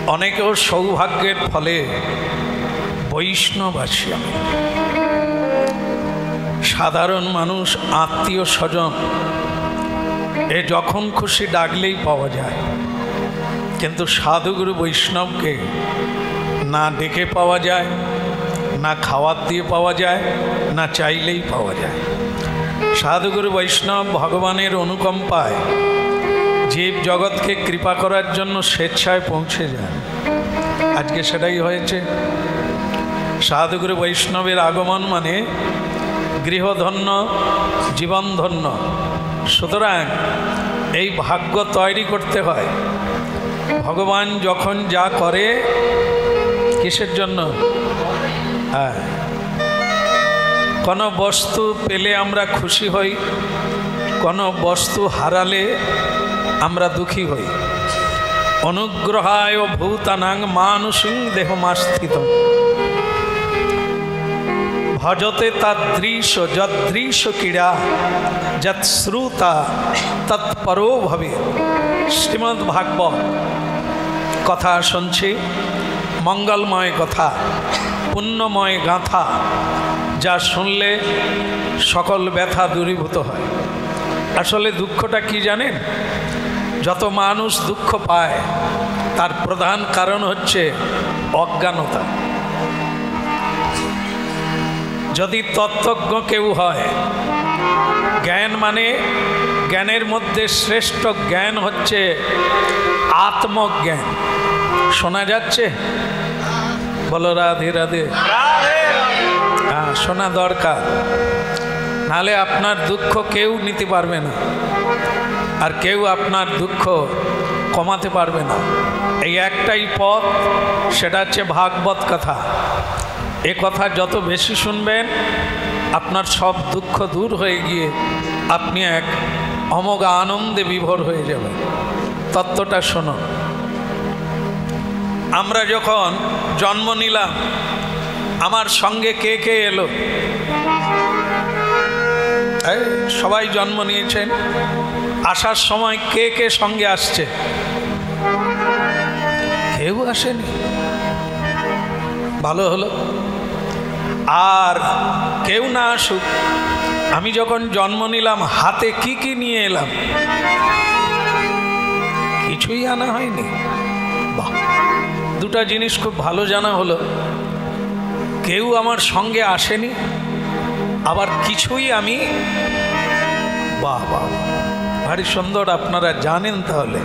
অনেকেও সৌভাগ্যের ফলে বৈষ্ণব আছি আমি। সাধারণ মানুষ, আত্মীয় স্বজন এ যখন খুশি ডাকলেই পাওয়া যায়, কিন্তু সাধুগুরু বৈষ্ণবকে না ডেকে পাওয়া যায়, না খাওয়ার দিয়ে পাওয়া যায়, না চাইলেই পাওয়া যায়। সাধুগুরু বৈষ্ণব ভগবানের অনুকম্পায় জীব জগৎকে কৃপা করার জন্য স্বেচ্ছায় পৌঁছে যান। আজকে সেটাই হয়েছে। সাধুগুরু বৈষ্ণবের আগমন মানে গৃহধন্য, জীবনধন্য। সুতরাং এই ভাগ্য তৈরি করতে হয়। ভগবান যখন যা করে কিসের জন্য? হ্যাঁ, কোনো বস্তু পেলে আমরা খুশি হই, কোনো বস্তু হারালে আমরা দুঃখী হই। অনুগ্রহায় ভূতানাং মানুষং দেহমাস্থিত ভজতে তদৃশ যদৃশ ক্রীড়া যৎশ্রুতা তৎপরো ভবে। শ্রীমদ্ ভাগবত কথা শুনছি, মঙ্গলময় কথা, পুণ্যময় গাথা, যা শুনলে সকল ব্যথা দূরীভূত হয়। আসলে দুঃখটা কি জানেন? যত মানুষ দুঃখ পায় তার প্রধান কারণ হচ্ছে অজ্ঞানতা। যদি তত্ত্বজ্ঞ কেউ হয়, জ্ঞান মানে, জ্ঞানের মধ্যে শ্রেষ্ঠ জ্ঞান হচ্ছে আত্মজ্ঞান। শোনা যাচ্ছে? বলো রাধে রাধে। হ্যাঁ, শোনা দরকার, নাহলে আপনার দুঃখ কেউ নিতে পারবে না, আর কেউ আপনার দুঃখ কমাতে পারবে না। এই একটাই পথ, সেটা হচ্ছে ভাগবত কথা। এ কথা যত বেশি শুনবেন, আপনার সব দুঃখ দূর হয়ে গিয়ে আপনি এক অমোঘ আনন্দে বিভোর হয়ে যাবেন। তত্ত্বটা শোনো। আমরা যখন জন্ম নিলাম, আমার সঙ্গে কে কে এলো? সবাই জন্ম নিয়েছেন, আসার সময় কে কে সঙ্গে আসছে? কেউ আসেনি, ভালো হলো। আর কেউ না আসুক, আমি যখন জন্ম নিলাম হাতে কি কি নিয়ে এলাম? কিছুই আনা হয়নি। বাহ, দুটা জিনিস খুব ভালো জানা হলো। কেউ আমার সঙ্গে আসেনি, আবার কিছুই আমি, বাহ বাহ, ভারী সুন্দর। আপনারা জানেন তাহলে।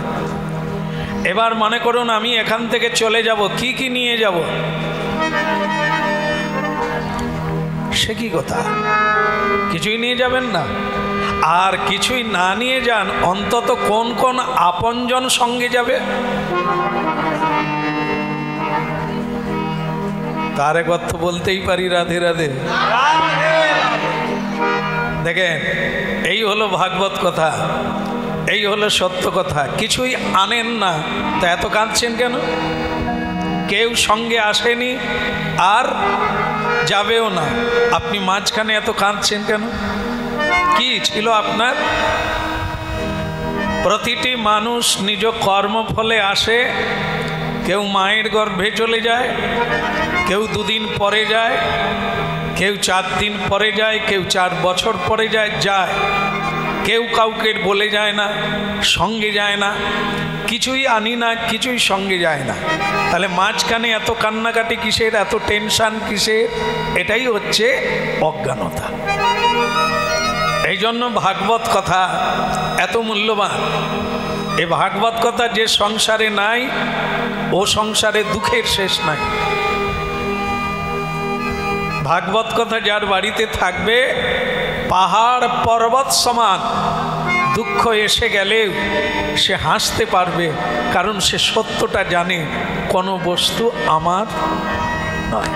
এবার মনে করুন আমি এখান থেকে চলে যাব, কি কি নিয়ে যাব? সে কি কথা? কিছুই নিয়ে যাবেন না। আর কিছুই না নিয়ে যান, অন্তত কোন কোন আপনজন সঙ্গে যাবে? তার এক অর্থ বলতেই পারি, রাধে রাধে। দেখেন, এই হলো ভাগবত কথা, এই হলো সত্য কথা। কিছুই আনেন না, তা এত কাঁদছেন কেন? কেউ সঙ্গে আসেনি আর যাবেও না, আপনি মাঝখানে এত কাঁদছেন কেন? কি ছিল আপনার? প্রতিটি মানুষ নিজ কর্মফলে আসে। কেউ মায়ের গর্ভে চলে যায়, কেউ দুদিন পরে যায়, কেউ 4 দিন পরে যায়, কেউ 4 বছর পরে যায়। কেউ কাউকে বলে যায় না, সঙ্গে যায় না, কিছুই আনি না, কিছুই সঙ্গে যায় না। তাহলে মাঝখানে এত কান্নাকাটি কিসের, এত টেনশন কিসের? এটাই হচ্ছে অজ্ঞানতা। এই জন্য ভাগবত কথা এত মূল্যবান। এই ভাগবত কথা যে সংসারে নাই, ও সংসারে দুঃখের শেষ নাই। ভাগবত কথা যার বাড়িতে থাকবে, পাহাড় পর্বত সমান দুঃখ এসে গেলেও সে হাসতে পারবে, কারণ সে সত্যটা জানে, কোনো বস্তু আমার নয়।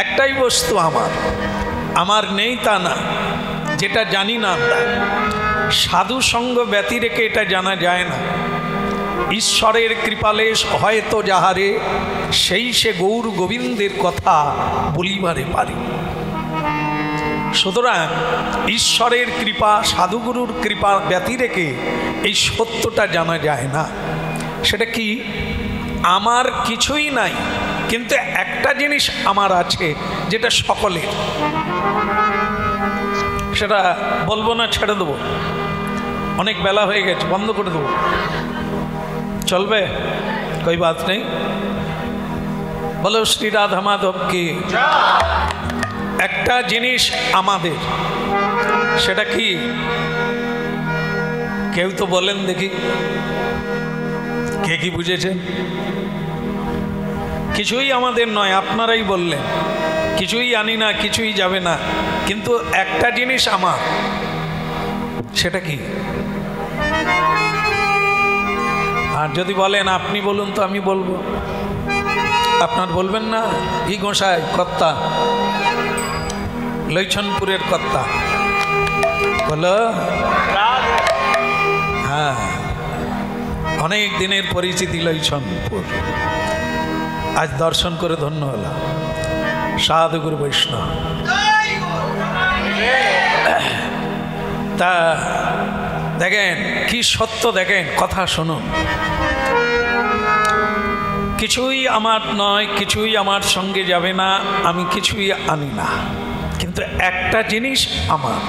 একটাই বস্তু আমার, আমার নেই তা না, যেটা জানি না আমরা। সাধু সঙ্গ ব্যতি রেখে এটা জানা যায় না। ঈশ্বরের কৃপালে হয়তো যাহারে, সেই সে গৌর গোবিন্দের কথা বলিবারে পারে। সুতরাং ঈশ্বরের কৃপা, সাধুগুরুর কৃপা ব্যতি রেখে এই সত্যটা জানা যায় না। সেটা কি? আমার কিছুই নাই, কিন্তু একটা জিনিস আমার আছে যেটা সকলের। সেটা বলবো না, ছেড়ে দেবো, অনেক বেলা হয়ে গেছে, বন্ধ করে দেবো, চলবে? কোই বাত নেই। বলো শ্রী রাধা মাধব কি। একটা জিনিস আমাদের, সেটা কি? কেউ তো বলেন দেখি, কে কি বুঝেছেন? কিছুই আমাদের নয়, আপনারাই বললেন কিছুই আনি না, কিছুই যাবে না, কিন্তু একটা জিনিস আমার, সেটা কি? আর যদি বলেন আপনি বলুন তো আমি বলবো, আপনার বলবেন না? ই গোসাই কর্তা, লইছনপুরের কর্তা, বলো। হ্যাঁ, অনেক দিনের পরিচিতি লইছনপুর, আজ দর্শন করে ধন্য হলাম। সাধুগুরু বৈষ্ণব। তা দেখেন কি সত্য, দেখেন কথা শুনুন। কিছুই আমার নয়, কিছুই আমার সঙ্গে যাবে না, আমি কিছুই আনি না, কিন্তু একটা জিনিস আমার,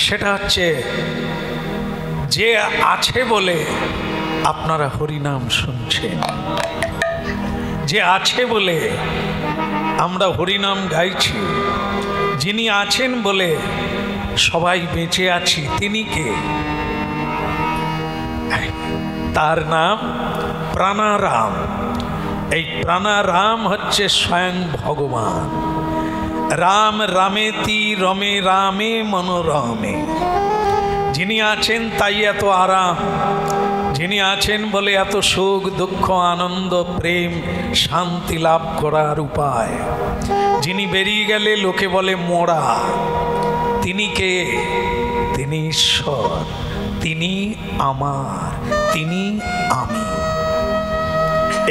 সেটা হচ্ছে যে আছে বলে আপনারা হরিনাম শুনছেন, যে আছে বলে আমরা হরিনাম গাইছি, যিনি আছেন বলে সবাই বেঁচে আছি, তিনি কে? তার নাম প্রাণারাম। এই প্রাণারাম হচ্ছে স্বয়ং ভগবান। রাম রামেতি রমে রামে মনোরমে। যিনি আছেন তাই এত আরাম, যিনি আছেন বলে এত সুখ দুঃখ আনন্দ প্রেম শান্তি লাভ করার উপায়। যিনি বেরিয়ে গেলে লোকে বলে মোড়া, তিনি কে? তিনি ঈশ্বর, তিনি আমার, তিনি আমি।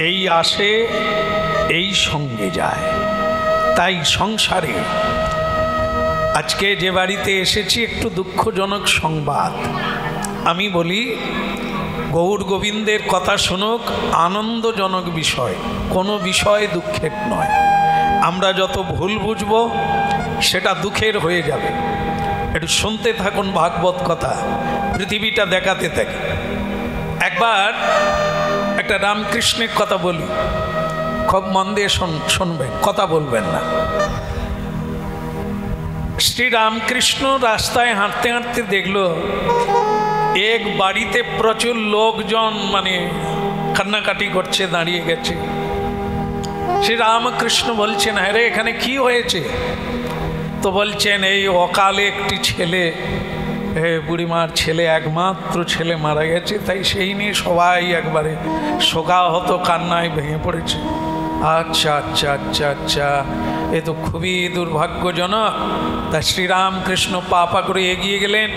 এই আসে, এই সঙ্গে যায়। তাই সংসারে আজকে যে বাড়িতে এসেছি, একটু দুঃখজনক সংবাদ আমি বলি। গৌর গোবিন্দের কথা শুনুক, আনন্দজনক বিষয়, কোনো বিষয় দুঃখের নয়। আমরা যত ভুল বুঝব সেটা দুঃখের হয়ে যাবে। একটু শুনতে থাকুন ভাগবত কথা, পৃথিবীটা দেখাতে থাকে। একবার একটা রামকৃষ্ণের কথা বলি, খুব মন দিয়ে শুনবেন, কথা বলবেন না। শ্রী রামকৃষ্ণ রাস্তায় হাঁটতে হাঁটতে দেখলো এক বাড়িতে প্রচুর লোকজন মানে কান্নাকাটি করছে, দাঁড়িয়ে গেছে। শ্রী রামকৃষ্ণ বলছেন, হ্যাঁ রে, এখানে কি হয়েছে? তো বলছেন, এই অকালে একটি ছেলে, বুড়িমার ছেলে, একমাত্র ছেলে মারা গেছে, তাই সেই নিয়ে সবাই একবারে শোকাহত কান্নায় ভেঙে পড়েছে। আচ্ছা আচ্ছা আচ্ছা আচ্ছা, এ তো খুবই দুর্ভাগ্যজনক। তা শ্রীরামকৃষ্ণ পা পা করে এগিয়ে গেলেন।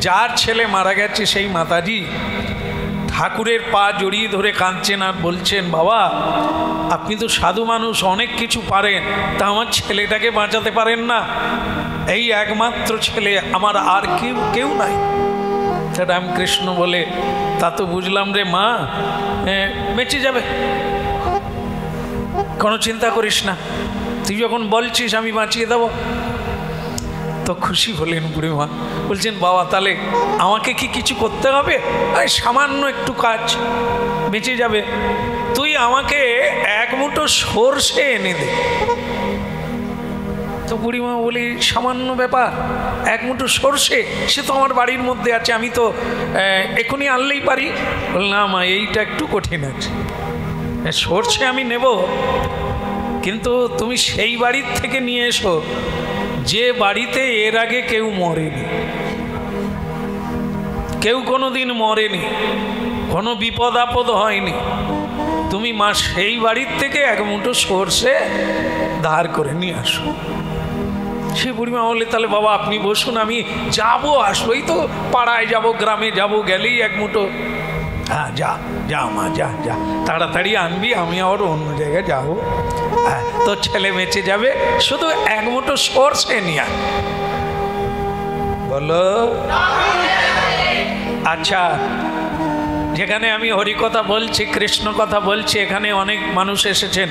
যার ছেলে মারা গেছে সেই মাতাজি ঠাকুরের পা জড়িয়ে ধরে কাঁদছেন আর বলছেন, বাবা আপনি তো সাধু মানুষ, অনেক কিছু পারেন, তা আমার ছেলেটাকে বাঁচাতে পারেন না? এই একমাত্র ছেলে আমার, আর কেউ নাই। তা রামকৃষ্ণ বলে, তা তো বুঝলাম রে মা, বেঁচে যাবে, কোনো চিন্তা করিস না, তুই যখন বলছিস আমি বাঁচিয়ে দেব। তো খুশি হলেন বুড়িমা, বলছেন, বাবা তাহলে আমাকে কি কিছু করতে হবে? এই সামান্য একটু কাজ, বেঁচে যাবে। তুই আমাকে এক মুঠো সর্ষে এনে দে। তো বুড়িমা বলি, সামান্য ব্যাপার, এক মুঠো সর্ষে, সে তো আমার বাড়ির মধ্যে আছে, আমি তো এখনই আনলেই পারি। বল না মা, এইটা একটু কঠিন আছে, সর্ষে আমি নেব, কিন্তু তুমি সেই বাড়ির থেকে নিয়ে এসো যে বাড়িতে এর আগে কেউ মরেনি, কেউ কোনোদিন মরেনি, কোনো বিপদ আপদ হয়নি। তুমি মা সেই বাড়ির থেকে এক মুঠো সর্ষে ধার করে নিয়ে আসো। সে বুড়িমা বললে, তাহলে বাবা আপনি বসুন, আমি যাবো আসবো, এই তো পাড়ায় যাব, গ্রামে যাব, গেলেই এক মুঠো। হ্যাঁ যা যা মা, যা যা, তাড়াতাড়ি আনবি, আমি আবার অন্য জায়গায় যাবো। হ্যাঁ, তোর ছেলে বেঁচে যাবে, শুধু এক মুঠো সর্ষে নিয়ে আয়। বলো আচ্ছা, যেখানে আমি হরি কথা বলছি, কৃষ্ণ কথা বলছি, এখানে অনেক মানুষ এসেছেন।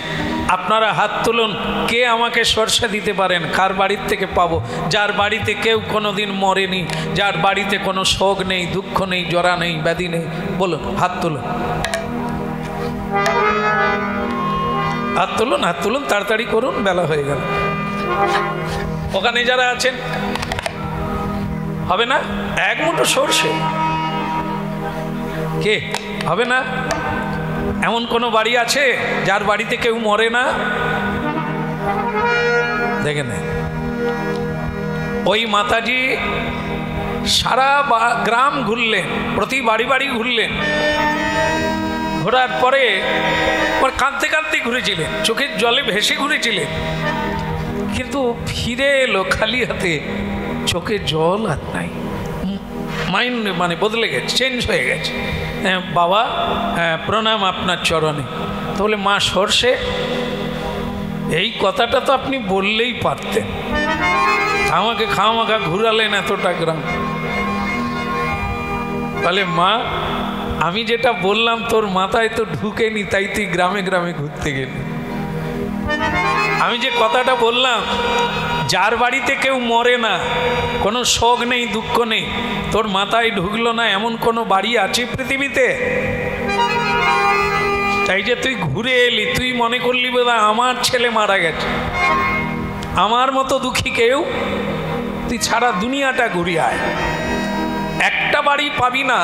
আপনারা হাত তুলুন, কে আমাকে সরষে দিতে পারেন? কার বাড়ির থেকে পাবো? যার বাড়িতে কেউ কোনোদিন মরেনি, যার বাড়িতে কোনো শোক নেই, দুঃখ নেই, জরা নেই, ব্যাধি নেই, বলুন, হাত তুলুন, হাত তুলুন, হাত তুলুন, তাড়াতাড়ি করুন, বেলা হয়ে গেল। ওখানে যারা আছেন, হবে না? এক মুঠো সরষে কে হবে না? এমন কোনো বাড়ি আছে যার বাড়িতে কেউ মরে না? দেখে নেন, ওই মাতাজি সারা গ্রাম ঘুরলেন, প্রতি বাড়ি বাড়ি ঘুরলেন। ঘোরার পরে কাঁদতে কাঁদতে ঘুরেছিলেন, চোখের জলে ভেসে ঘুরেছিলেন, কিন্তু ফিরে এলো খালি হাতে, চোখে জল আর নাই। মাইন্ড মানে বদলে গেছে, চেঞ্জ হয়ে গেছে। বাবা প্রণাম আপনার চরণে। তো বলে, মা সরষে, এই কথাটা তো আপনি বললেই পারতেন, আমাকে খামাখা ঘুরালেন এতটা গ্রাম। বলে, মা আমি যেটা বললাম তোর মাথায় তো ঢুকেনি, তাই তুই গ্রামে গ্রামে ঘুরতে গেলি। আমি যে কথাটা বললাম, যার বাড়িতে কেউ মরে না, কোনো শোক নেই, দুঃখ নেই, তোর মাথায় ঢুকলো না এমন কোনো বাড়ি আছে পৃথিবীতে? তাই যে তুই ঘুরে এলি, তুই মনে করলি বোধহয় আমার ছেলে মারা গেছে, আমার মতো দুঃখী কেউ, তুই সারা দুনিয়াটা ঘুরিয়ে আয়, একটা বাড়ি পাবি না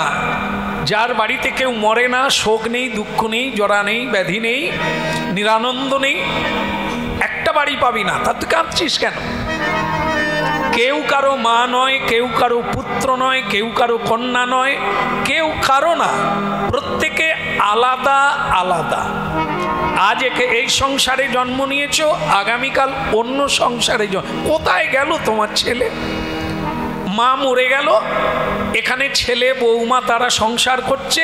যার বাড়িতে কেউ মরে না, শোক নেই, দুঃখ নেই, জরা নেই, ব্যাধি নেই, নিরানন্দ নেই, একটা বাড়ি পাবি না। তা তুই কাঁদছিস কেন? কেউ কারো মা নয়, কেউ কারো পুত্র নয়, কেউ কারো কন্যা নয়, কেউ কারো না, প্রত্যেকে আলাদা আলাদা। আজ এই সংসারে জন্ম নিয়েছ, আগামীকাল অন্য সংসারে কোথায় গেল তোমার ছেলে? মা মরে গেল, এখানে ছেলে বৌমা তারা সংসার করছে,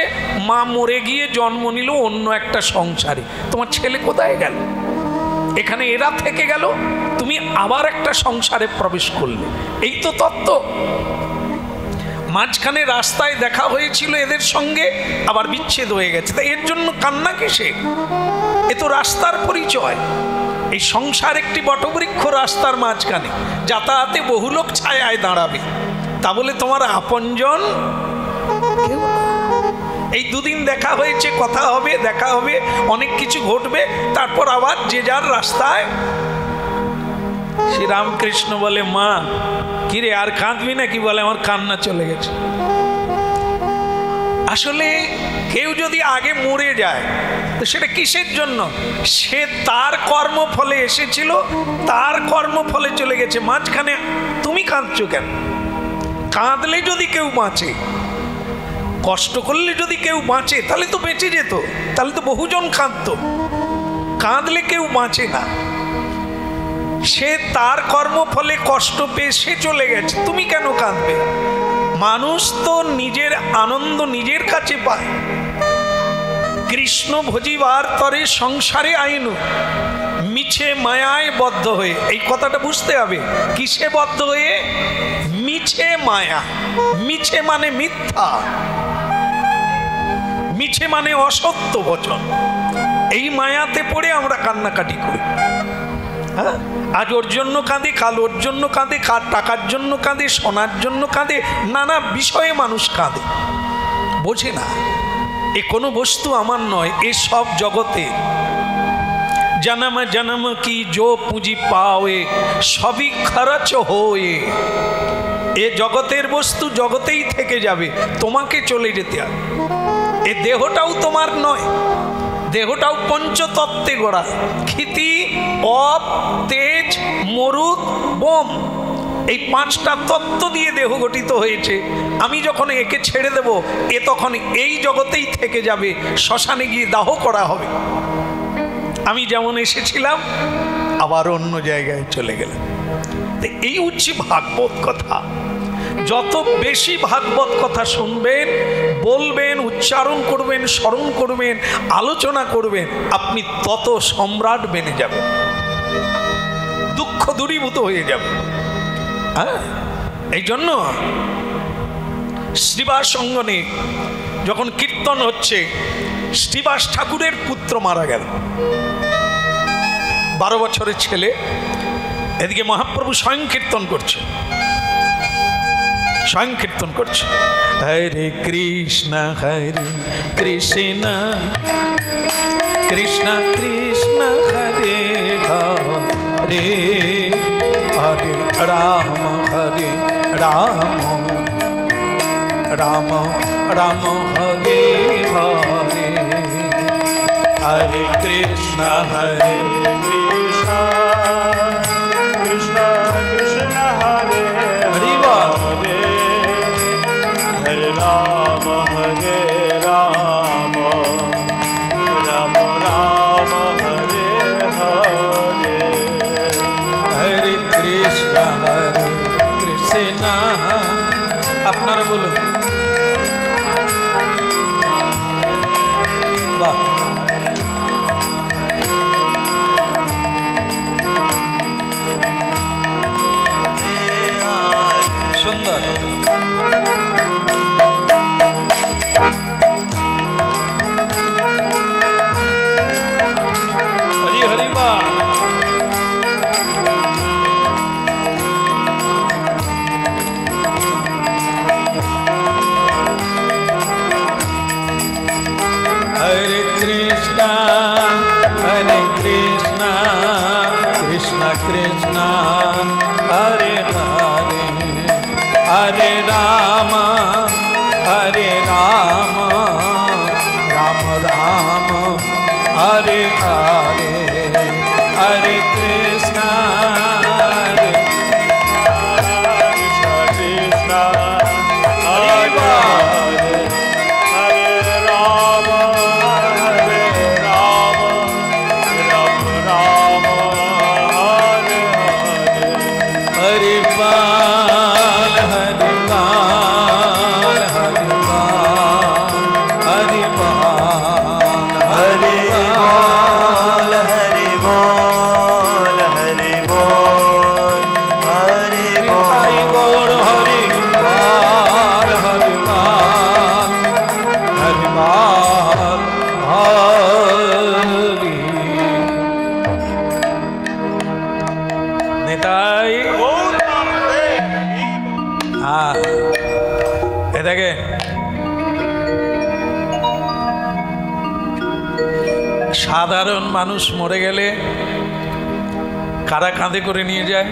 মা মরে গিয়ে জন্ম নিল অন্য একটা সংসারে, তোমার ছেলে কোথায় গেল? এখানে এরা থেকে গেল, তুমি আবার একটা সংসারে প্রবেশ করলে। এই তো তত্ত্ব। মাঝখানে রাস্তায় দেখা হয়েছিল এদের সঙ্গে, আবার বিচ্ছেদ হয়ে গেছে, তা এর জন্য কান্না কিসে? এ তো রাস্তার পরিচয়। এই সংসার একটি বটবৃক্ষ রাস্তার মাঝখানে, যাতায়াতে বহু লোক ছায়ায় দাঁড়াবে, তা বলে তোমার আপনজন কেউ না। এই দুদিন দেখা হয়েছে, কথা হবে, দেখা হবে, অনেক কিছু ঘটবে, তারপর আবার যে যার রাস্তায়। শ্রীরামকৃষ্ণ বলে, মা কিরে আর কাঁদবি নাকি? বলে, আমার কান্না চলে গেছে। আসলে কেউ যদি আগে মরে যায় তো সেটা কিসের জন্য? সে তার কর্মফলে এসেছিল, তার কর্মফলে চলে গেছে, মাঝখানে তুমি কাঁদছো কেন? কাঁদলে যদি কেউ বাঁচে, কষ্ট করলে যদি কেউ বাঁচে, তাহলে তো বেঁচে যেত, তাহলে তো বহুজন কাঁদত। কাঁদলে কেউ বাঁচে না, সে তার কর্মফলে কষ্ট পেয়ে সে চলে গেছে, তুমি কেন কাঁদবে? মানুষ তো নিজের আনন্দ নিজের কাছে পায়। কৃষ্ণ ভজিবার তরে সংসারে আইনু, মিছে মায়ায় বদ্ধ হয়ে। এই কথাটা বুঝতে হবে, কিসে বদ্ধ হয়ে? মিছে মায়া। মিছে মানে মিথ্যা, মিছে মানে অসত্য বচন। এই মায়াতে পড়ে আমরা কান্নাকাটি করি। হ্যাঁ, আজ ওর জন্য কাঁদে, কাল ওর জন্য কাঁদে, কার টাকার জন্য কাঁদে, সোনার জন্য কাঁদে, নানা বিষয়ে মানুষ কাঁদে, বোঝে না এ কোনো বস্তু আমার নয়, এ সব জগতে। জনম জনম কি জো পুঁজি পাওয়ে, সবই খরচ হয়ে। এ জগতের বস্তু জগতেই থেকে যাবে, তোমাকে চলে যেতে হবে। এ দেহটাও তোমার নয়, দেহটাও পঞ্চতত্ত্বে গড়া, ক্ষিতি, অপ, তেজ, মরুত, বোম, এই পাঁচটা তত্ত্ব দিয়ে দেহ গঠিত হয়েছে। আমি যখন একে ছেড়ে দেব, এ তখন এই জগতেই থেকে যাবে, শ্মশানে গিয়ে দাহ করা হবে। আমি যেমন এসেছিলাম আবার অন্য জায়গায় চলে গেলাম। এই হচ্ছে ভাগবত কথা। যত বেশি ভাগবত কথা শুনবেন, বলবেন, উচ্চারণ করবেন, স্মরণ করবেন, আলোচনা করবেন, আপনি তত সম্রাট বেনে যাবেন, দুঃখ দূরীভূত হয়ে যাবে। হ্যাঁ, এই জন্য শ্রীবাস অঙ্গনে যখন কীর্তন হচ্ছে, শ্রীবাস ঠাকুরের পুত্র মারা গেল, 12 বছরের ছেলে। এদিকে মহাপ্রভু স্বয়ং কীর্তন করছে, স্বয়ং কীর্তন করছে, হরে কৃষ্ণ কৃষ্ণ কৃষ্ণ কৃষ্ণ হরে হরে, হরে রাম রাম রাম রাম হরে হরে, হরে কৃষ্ণ কৃষ্ণ কৃষ্ণ কৃষ্ণ হরে হরে, হরে রাম রাম রাম রাম হরে হরে, হরে কৃষ্ণ কৃষ্ণ। আপনারা বলুন, বাহ, সুন্দর। হরি হরি বাহ। হরে কৃষ্ণ কৃষ্ণ কৃষ্ণ হরে হরে, হরে রাম রাম রাম হরে হরে, হরে কৃষ্ণ কৃষ্ণ হরে হরে, হরে রাম রাম রাম হরে হরে, হরে বাল হরে বাল হরে বাল হরে বাল হরে বল হরে বল হরে বল হরে হরি বল, বল হরি বাল হরি বাল হরি বাল হরি। নেতাই হ্যাঁ, এ দেখে সাধারণ মানুষ মরে গেলে কারা কাঁধে করে নিয়ে যায়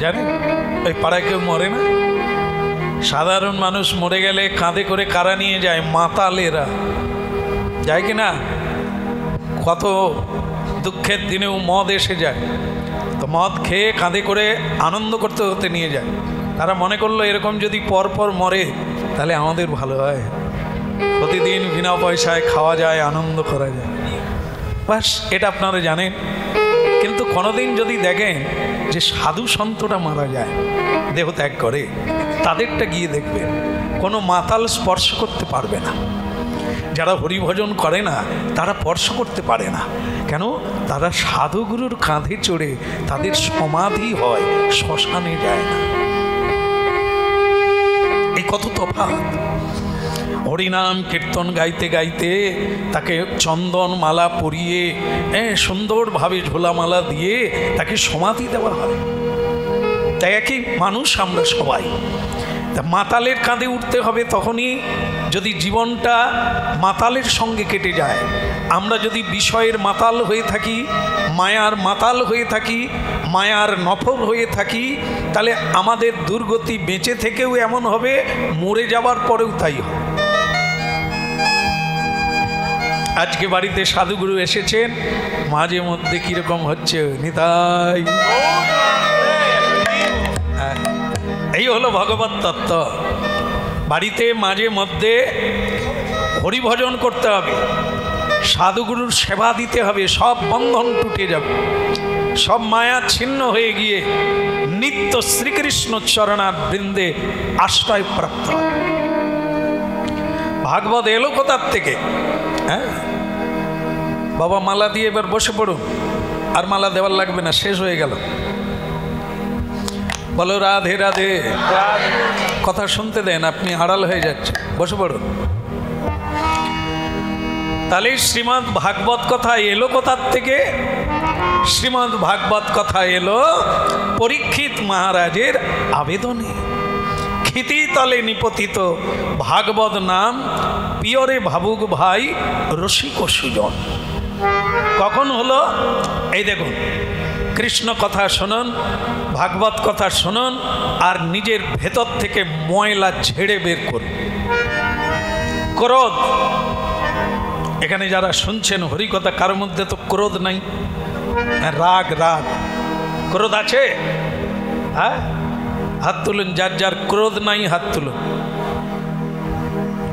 জানেন? ওই পাড়ায় কেউ মরে না, সাধারণ মানুষ মরে গেলে কাঁধে করে কারা নিয়ে যায়? মাতালেরা যায় কি না? কত দুঃখের দিনেও মদ এসে যায়, তো মদ খেয়ে কাঁধে করে আনন্দ করতে করতে নিয়ে যায়। তারা মনে করলো এরকম যদি পরপর মরে তাহলে আমাদের ভালো হয়, প্রতিদিন বিনা পয়সায় খাওয়া যায়, আনন্দ করা যায়, বাস এটা আপনারা জানেন। কিন্তু কোনোদিন যদি দেখেন যে সাধু সন্তরা মারা যায়, দেহ ত্যাগ করে, তাদেরটা গিয়ে দেখবেন কোনো মাতাল স্পর্শ করতে পারবে না। যারা হরিভজন করে না তারা স্পর্শ করতে পারে না, কেন? তারা সাধুগুরুর কাঁধে চড়ে তাদের সমাধি হয়, শ্মশানে যায় না। এই কত তফাৎ! হরিনাম কীর্তন গাইতে গাইতে তাকে চন্দন মালা পরিয়ে সুন্দরভাবে ঝোলামালা দিয়ে তাকে সমাধি দেওয়া হয়। তাই একই মানুষ আমরা সবাই। তা মাতালের কাঁধে উঠতে হবে তখনই যদি জীবনটা মাতালের সঙ্গে কেটে যায়। আমরা যদি বিষয়ের মাতাল হয়ে থাকি, মায়ার মাতাল হয়ে থাকি, মায়ার নফল হয়ে থাকি, তাহলে আমাদের দুর্গতি বেঁচে থেকেও এমন হবে, মরে যাবার পরেও তাই হবে। আজকে বাড়িতে সাধুগুরু এসেছেন, মাঝে মধ্যে কীরকম হচ্ছে নিতাই, এই হলো ভগবত তত্ত্ব। বাড়িতে মাঝে মধ্যে হরিভজন করতে হবে, সাধুগুরুর সেবা দিতে হবে, সব বন্ধন টুটে যাবে, সব মায়া ছিন্ন হয়ে গিয়ে নিত্য শ্রীকৃষ্ণ চরণার বৃন্দে আশ্রয় প্রাপ্ত হয়। ভাগবত এলো কোথার থেকে? হ্যাঁ বাবা, মালা দিয়ে এবার বসে পড়ুন, আর মালা দেওয়ার লাগবে না, শেষ হয়ে গেল। বলো রাধে রাধে। কথা শুনতে দেন, আপনি আড়াল হয়ে যাচ্ছে, বসে পড়ুন। তাহলে শ্রীমদ্ ভাগবত কথা এলো কোথার থেকে? শ্রীমদ্ ভাগবত কথা এলো পরীক্ষিত মহারাজের আবেদনে। ক্ষিতি তলে নিপতিত ভাগবত নাম, পিয়রে ভাবুক ভাই রসিক সুজন। কখন হলো? এই দেখুন, কৃষ্ণ কথা শুনুন, ভাগবত কথা শুনুন, আর নিজের ভেতর থেকে ময়লা ঝেড়ে বের করুন। ক্রোধ, এখানে যারা শুনছেন হরিকথা, কার মধ্যে তো ক্রোধ নাই? রাগ, রাগ, ক্রোধ আছে? হ্যাঁ, হাত তুলুন, যার যার ক্রোধ নাই হাত তুলুন।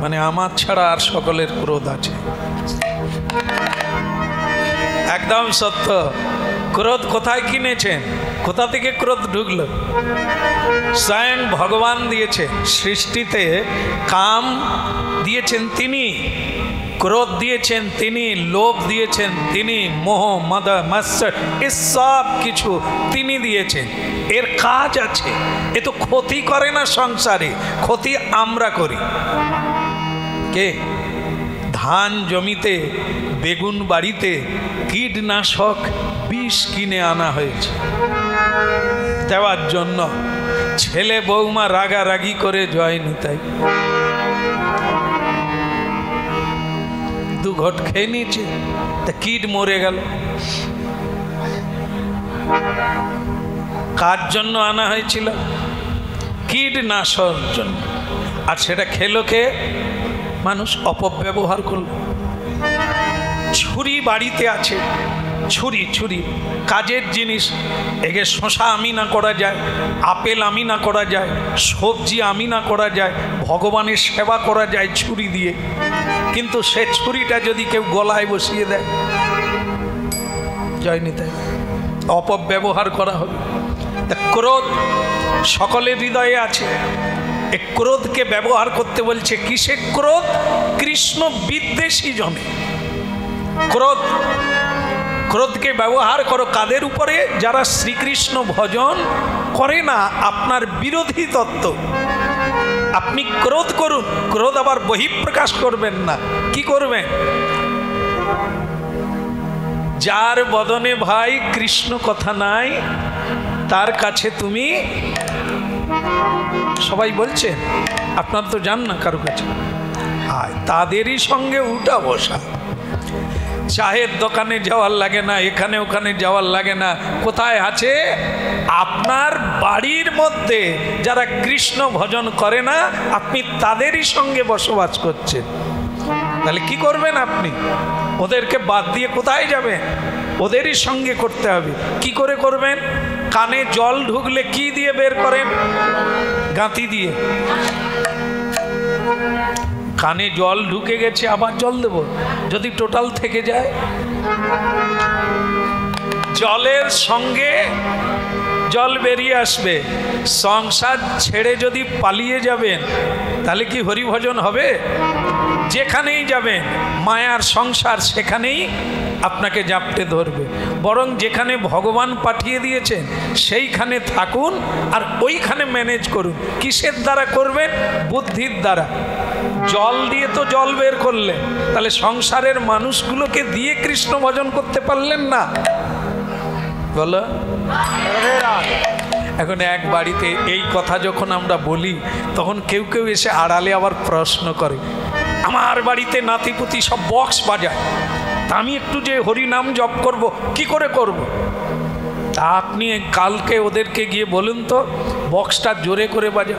মানে আমার ছাড়া আর সকলের ক্রোধ আছে। একদম সত্য। ক্রোধ কোথায় কিনেছেন? কোথা থেকে ক্রোধ ঢুকলো? স্বয়ং ভগবান দিয়েছে। সৃষ্টিতে কাম দিয়েছেন তিনি, ক্রোধ দিয়েছেন তিনি, লোভ দিয়েছেন তিনি, মোহ মদ মৎসর এসব কিছু তিনি দিয়েছেন। এর কাজ আছে। এ তো ক্ষতি করে না সংসারে, ক্ষতি আমরা করি। কে? ধান জমিতে, বেগুন বাড়িতে কীটনাশক বিষ কিনে আনা হয়েছে দেওয়ার জন্য। ছেলে বৌমা রাগারাগি করে জয় নিতাই, দু ঘট খেয়ে নিয়েছে, তা কীট মরে গেল। কার জন্য আনা হয়েছিল? কীটনাশক জন্য। আর সেটা খেলো কে? মানুষ অপব্যবহার করল। ছুরি বাড়িতে আছে, ছুরি, ছুরি কাজের জিনিস। একে শশা আমি না করা যায়, আপেল আমি না করা যায়, সবজি আমি না করা যায়, ভগবানের সেবা করা যায় ছুরি দিয়ে। কিন্তু সে ছুরিটা যদি কেউ গলায় বসিয়ে দেয়, জয় নিতাই, অপব্যবহার করা হবে। তা ক্রোধ সকলের হৃদয়ে আছে। এই ক্রোধকে ব্যবহার করতে বলছে। কিসে ক্রোধ? কৃষ্ণ বিদ্বেষী জনে ক্রোধ। ক্রোধকে ব্যবহার করো কাদের উপরে? যারা শ্রীকৃষ্ণ ভজন করে না, আপনার বিরোধী তত্ত্ব। আপনি ক্রোধ করুন, ক্রোধ আবার বহিঃপ্রকাশ করবেন না। কি করবেন? যার বদনে ভাই কৃষ্ণ কথা নাই, তার কাছে তুমি, সবাই বলছেন, আপনার তো যান না কারো কাছে, তাদেরই সঙ্গে উঠা বসা। চায়ের দোকানে যাওয়ার লাগে না, এখানে ওখানে যাওয়ার লাগে না। কোথায় আছে? আপনার বাড়ির মধ্যে যারা কৃষ্ণ ভজন করে না, আপনি তাদেরই সঙ্গে বসবাস করছেন। তাহলে কি করবেন আপনি? ওদেরকে বাদ দিয়ে কোথায় যাবেন? ওদেরই সঙ্গে করতে হবে। কি করে করবেন? কানে জল ঢুকলে কি দিয়ে বের করেন? গাঁতি দিয়ে। কানে জল ঢুকে গেছে, আবার জল দেব? যদি টোটাল থেকে যায়, জলের সঙ্গে জল বেরিয়ে আসবে। সংসার ছেড়ে যদি পালিয়ে যাবেন, তাহলে কি হরিভজন হবে? যেখানেই যাবেন মায়ার সংসার, সেখানেই আপনাকে জাপটে ধরবে। বরং যেখানে ভগবান পাঠিয়ে দিয়েছেন সেইখানে থাকুন, আর ওইখানে ম্যানেজ করুন। কিসের দ্বারা করবেন? বুদ্ধির দ্বারা। জল দিয়ে তো জল বের করলেন, তাহলে সংসারের মানুষগুলোকে দিয়ে কৃষ্ণ ভজন করতে পারলেন না, বলো? এখন এক বাড়িতে এই কথা যখন আমরা বলি, তখন কেউ কেউ এসে আড়ালে আবার প্রশ্ন করে, আমার বাড়িতে নাতিপুতি সব বক্স বাজায়, তা আমি একটু যে হরি নাম জপ করব, কি করে করব? তা আপনি কালকে ওদেরকে গিয়ে বলুন তো, বক্সটা জোরে করে বাজা,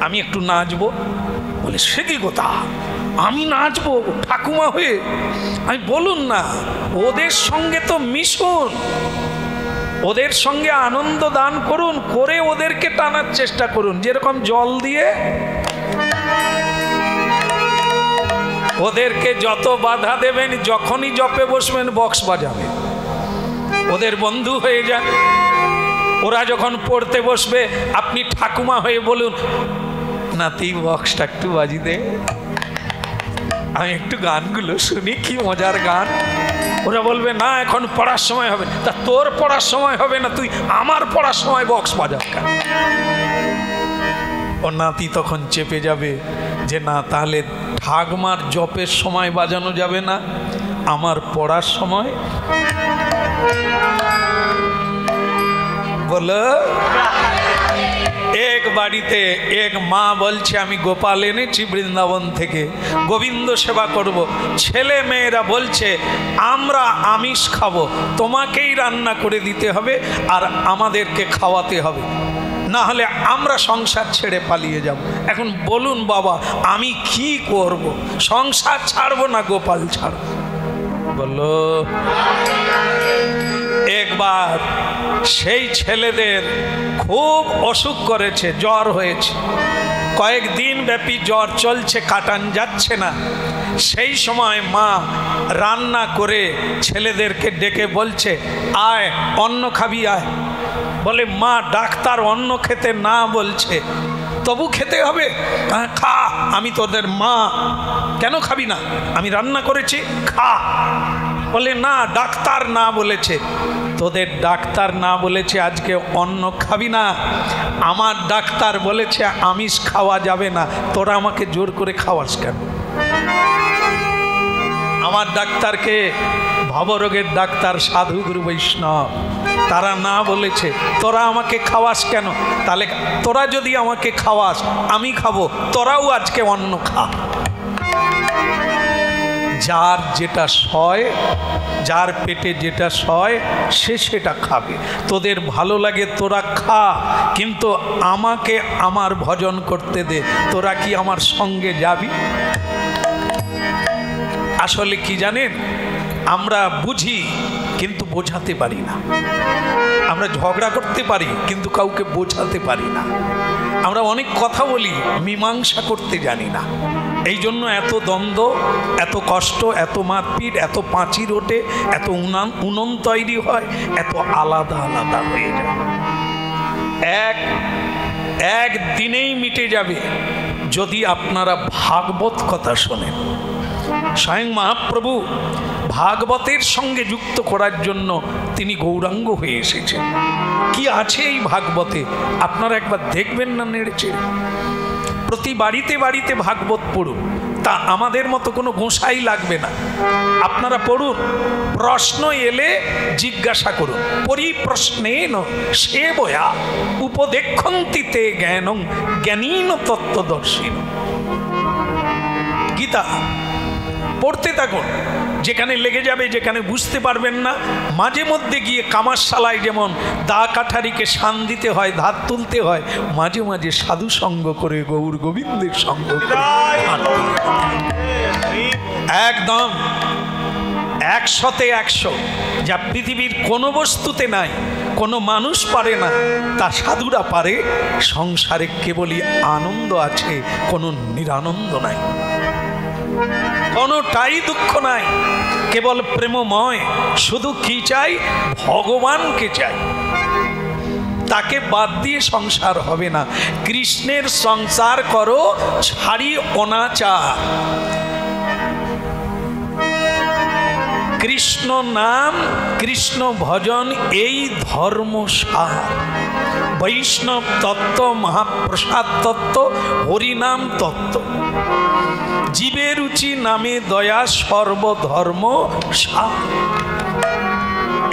আমি একটু নাচবো। বলে, সে কি কথা, আমি নাচবো ঠাকুমা হয়ে? আমি বলুন না, ওদের সঙ্গে তো মিশুন, ওদের সঙ্গে আনন্দ দান করুন, করে ওদেরকে টানার চেষ্টা করুন। যেরকম জল দিয়ে ওদেরকে যত বাধা দেবেন, যখনই জপে বসবেন বক্স বাজাবে। ওদের বন্ধু হয়ে যান। ওরা যখন পড়তে বসবে, আপনি ঠাকুমা হয়ে বলুন, নাতি বক্সটা একটু বাজি দে, আমি একটু গানগুলো শুনি, কি মজার গান। ওরা বলবে, না এখন পড়ার সময় হবে। তা তোর পড়ার সময় হবে না, তুই আমার পড়ার সময় বক্স বাজাস কেন? ও নাতি তখন চেপে যাবে যে না, তাহলে ঠাকমার জপের সময় বাজানো যাবে না, আমার পড়ার সময়। বলো, এক বাড়িতে এক মা বলছে আমি গোপাল এনেছি বৃন্দাবন থেকে, গোবিন্দ সেবা করব। ছেলে মেয়েরা বলছে আমরা আমিষ খাবো, তোমাকেই রান্না করে দিতে হবে আর আমাদেরকে খাওয়াতে হবে, না হলে আমরা সংসার ছেড়ে পালিয়ে যাব। এখন বলুন বাবা, আমি কি করব? সংসার ছাড়বো না গোপাল ছাড়ব? বলো। একবার সেই ছেলেদের খুব অসুখ করেছে, জ্বর হয়েছে, কয়েকদিন ব্যাপী জ্বর চলছে, কাটান যাচ্ছে না। সেই সময় মা রান্না করে ছেলেদেরকে ডেকে বলছে আয় অন্ন খাবি আয়। বলে মা ডাক্তার অন্ন খেতে না বলছে, তবু খেতে হবে? খা, আমি তোদের মা, কেন খাবি না? আমি রান্না করেছি, খা। বলে না, ডাক্তার না বলেছে। তোদের ডাক্তার না বলেছে আজকে অন্ন খাবি না, আমার ডাক্তার বলেছে আমিষ খাওয়া যাবে না, তোরা আমাকে জোর করে খাওয়াস কেন? আমার ডাক্তারকে ভবরোগের ডাক্তার সাধুগুরু বৈষ্ণব, তারা না বলেছে, তোরা আমাকে খাওয়াস কেন? তাহলে তোরা যদি আমাকে খাওয়াস আমি খাবো, তোরাও আজকে অন্ন খা। যার যেটা সয়, যার পেটে যেটা সয় সে সেটা খাবে। তোদের ভালো লাগে তোরা খা, কিন্তু আমাকে আমার ভজন করতে দে। তোরা কি আমার সঙ্গে যাবি? আসলে কি জানেন, আমরা বুঝি কিন্তু বোঝাতে পারি না। আমরা ঝগড়া করতে পারি কিন্তু কাউকে বোঝাতে পারি না। আমরা অনেক কথা বলি, মীমাংসা করতে জানি না। এই জন্য এত দ্বন্দ্ব, এত কষ্ট, এত মারপিট, এত পাঁচির ওঠে, এত উনন তৈরি হয়, এত আলাদা আলাদা হয়ে যায়। এক দিনেই মিটে যাবে যদি আপনারা ভাগবত কথা শোনেন। স্বয়ং মহাপ্রভু ভাগবতের সঙ্গে যুক্ত করার জন্য তিনি গৌরাঙ্গ হয়ে এসেছেন। কি আছে এই ভাগবতে আপনারা একবার দেখবেন না নেড়েছে? প্রতি বাড়িতে বাড়িতে ভাগবত পড়ুন, তা আমাদের মতো কোনো গোঁসাই লাগবে না। আপনারা পড়ুন, প্রশ্ন এলে জিজ্ঞাসা করুন। পরিপ্রশ্নেন সেবয়া উপদেক্ষন্তিতে জ্ঞানং জ্ঞানীন তত্ত্বদর্শীন। গীতা পড়তে থাকুন, যেখানে লেগে যাবে, যেখানে বুঝতে পারবেন না, মাঝে মধ্যে গিয়ে কামারশালায় যেমন দা কাঠারিকে শান দিতে হয়, ধার তুলতে হয়, মাঝে মাঝে সাধু সঙ্গ করে গৌর গোবিন্দের সঙ্গ করে একদম 100-তে 100, যা পৃথিবীর কোনো বস্তুতে নাই, কোনো মানুষ পারে না, তা সাধুরা পারে। সংসারে কেবলই আনন্দ আছে, কোনো নিরানন্দ নাই, কোনোটাই দুঃখ নাই, কেবল প্রেমময়। শুধু কি চাই? ভগবানকে চাই। তাকে বাদ দিয়ে সংসার হবে না। কৃষ্ণের সংসার করো, ছাড়ি অনাচার। কৃষ্ণ নাম, কৃষ্ণ ভজন, এই ধর্মসার। বৈষ্ণব তত্ত্ব, মহাপ্রসাদ তত্ত্ব, হরিনাম তত্ত্ব। জীবের রুচি নামে দয়া, সর্বধর্ম সার।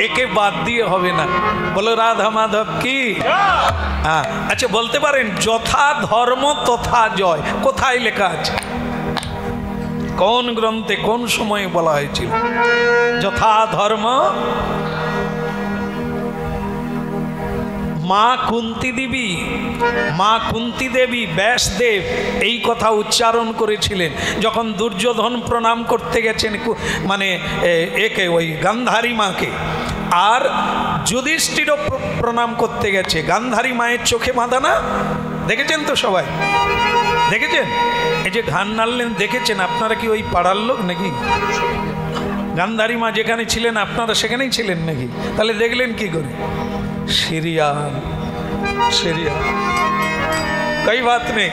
একে বাদ দিয়ে হবে না। বলো রাধা মাধব কি? হ্যাঁ, আচ্ছা বলতে পারেন যথা ধর্ম তথা জয় কোথায় লেখা আছে? কোন গ্রন্থে, কোন সময়ে বলা হয়েছিল যথা ধর্ম? মা কুন্তি দেবী ব্যাসদেব এই কথা উচ্চারণ করেছিলেন যখন দুর্যোধন প্রণাম করতে গেছেন, মানে একে ওই গান্ধারী মাকে, আর যুধিষ্ঠিরও প্রণাম করতে গেছে। গান্ধারী মায়ের চোখে বাঁধা না, দেখেছেন তো সবাই? দেখেছেন? এই যে ঘান নাড়লেন, দেখেছেন? আপনারা কি ওই পাড়ার লোক নাকি? গান্ধারী মা যেখানে ছিলেন আপনারা সেখানেই ছিলেন নাকি? তাহলে দেখলেন কি করে? সিরিয়াল কই বাত নেই,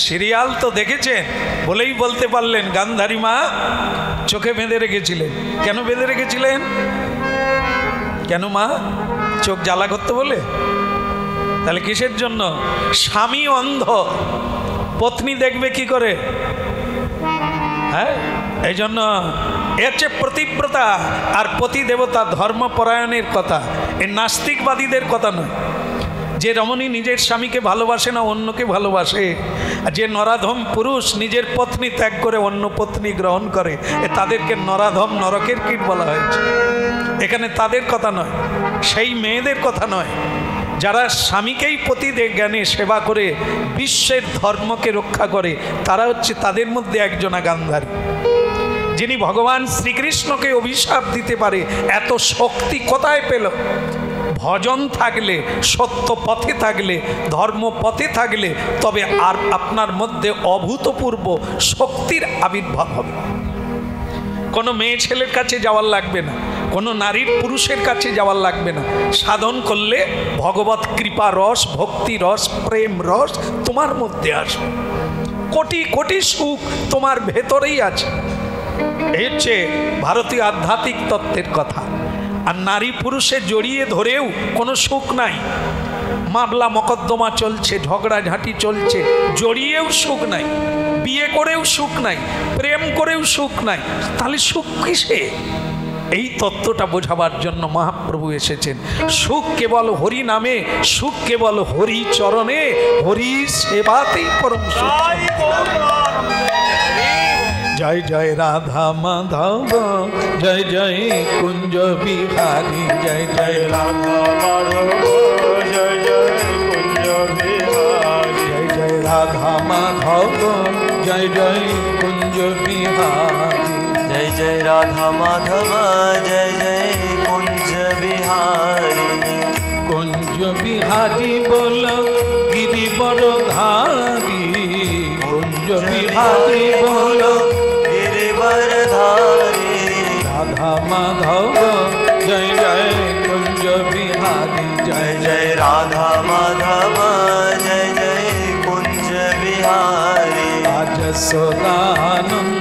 সিরিয়াল তো দেখেছেন বলেই বলতে পারলেন গান্ধারী মা চোখে বেঁধে রেখেছিলেন। কেন বেঁধে রেখেছিলেন? কেন মা? চোখ জ্বালা করতে বলে? তাহলে কিসের জন্য? স্বামী অন্ধ, পত্নী দেখবে কি করে? হ্যাঁ, এই জন্য এর হচ্ছে প্রতিব্রতা আর পতি দেবতা ধর্মপরায়ণের কথা, এ নাস্তিকবাদীদের কথা নয়। যে রমণী নিজের স্বামীকে ভালোবাসে না, অন্যকে ভালোবাসে, আর যে নরাধম পুরুষ নিজের পত্নী ত্যাগ করে অন্য পত্নী গ্রহণ করে, তাদেরকে নরাধম, নরকের কীট বলা হয়েছে। এখানে তাদের কথা নয়, সেই মেয়েদের কথা নয় যারা স্বামীকেই পতি জ্ঞানে সেবা করে বিশ্বের ধর্মকে রক্ষা করে। তারা হচ্ছে তাদের মধ্যে একজনা গান্ধারী, যিনি ভগবান শ্রীকৃষ্ণকে অভিশাপ দিতে পারে। এত শক্তি কোথায় পেল? ভজন থাকলে, সত্য পথে থাকলে, ধর্ম পথে থাকলে তবে আর আপনার মধ্যে অভূতপূর্ব শক্তির আবির্ভাব হবে। কোনো মেয়ে ছেলের কাছে যাওয়ার লাগবে না, কোনো নারীর পুরুষের কাছে যাওয়ার লাগবে না। সাধন করলে ভগবত কৃপা রস, ভক্তি রস, প্রেম রস তোমার মধ্যে আসবে। কোটি কোটি সুখ তোমার ভেতরেই আছে। এই হচ্ছে ভারতীয় আধ্যাত্মিক তত্ত্বের কথা। আর নারী পুরুষে জড়িয়ে ধরেও কোনো সুখ নাই, মামলা মকদ্দমা চলছে, ঝগড়াঝাঁটি চলছে, জড়িয়েও সুখ নাই, বিয়ে করেও সুখ নাই, প্রেম করেও সুখ নাই। তাহলে সুখ কিসে? এই তত্ত্বটা বোঝাবার জন্য মহাপ্রভু এসেছেন। সুখ কেবল হরি নামে, সুখ কেবল হরি চরণে, হরি সেবাতেই পরম সুখ। জয় জয় রাধা মাধব, জয় জয় কুঞ্জ বিহারী, জয় জয় রাধা মাধব, জয় জয় কুঞ্জ বিহারী, জয় জয় রাধা মাধব, জয় জয় কুঞ্জ বিহারী, জয় জয় রাধা মাধব, জয় জয় কুঞ্জ বিহারী। কুঞ্জ বিহারী বল গিরিবর ধারী, কুঞ্জ বিহারী বল গিরিবর ধারী, রাধা মাধব, জয় জয় কুঞ্জ বিহারী, জয় জয় রাধা মাধব, জয় জয় কুঞ্জ বিহারী। আজ সদানন্দন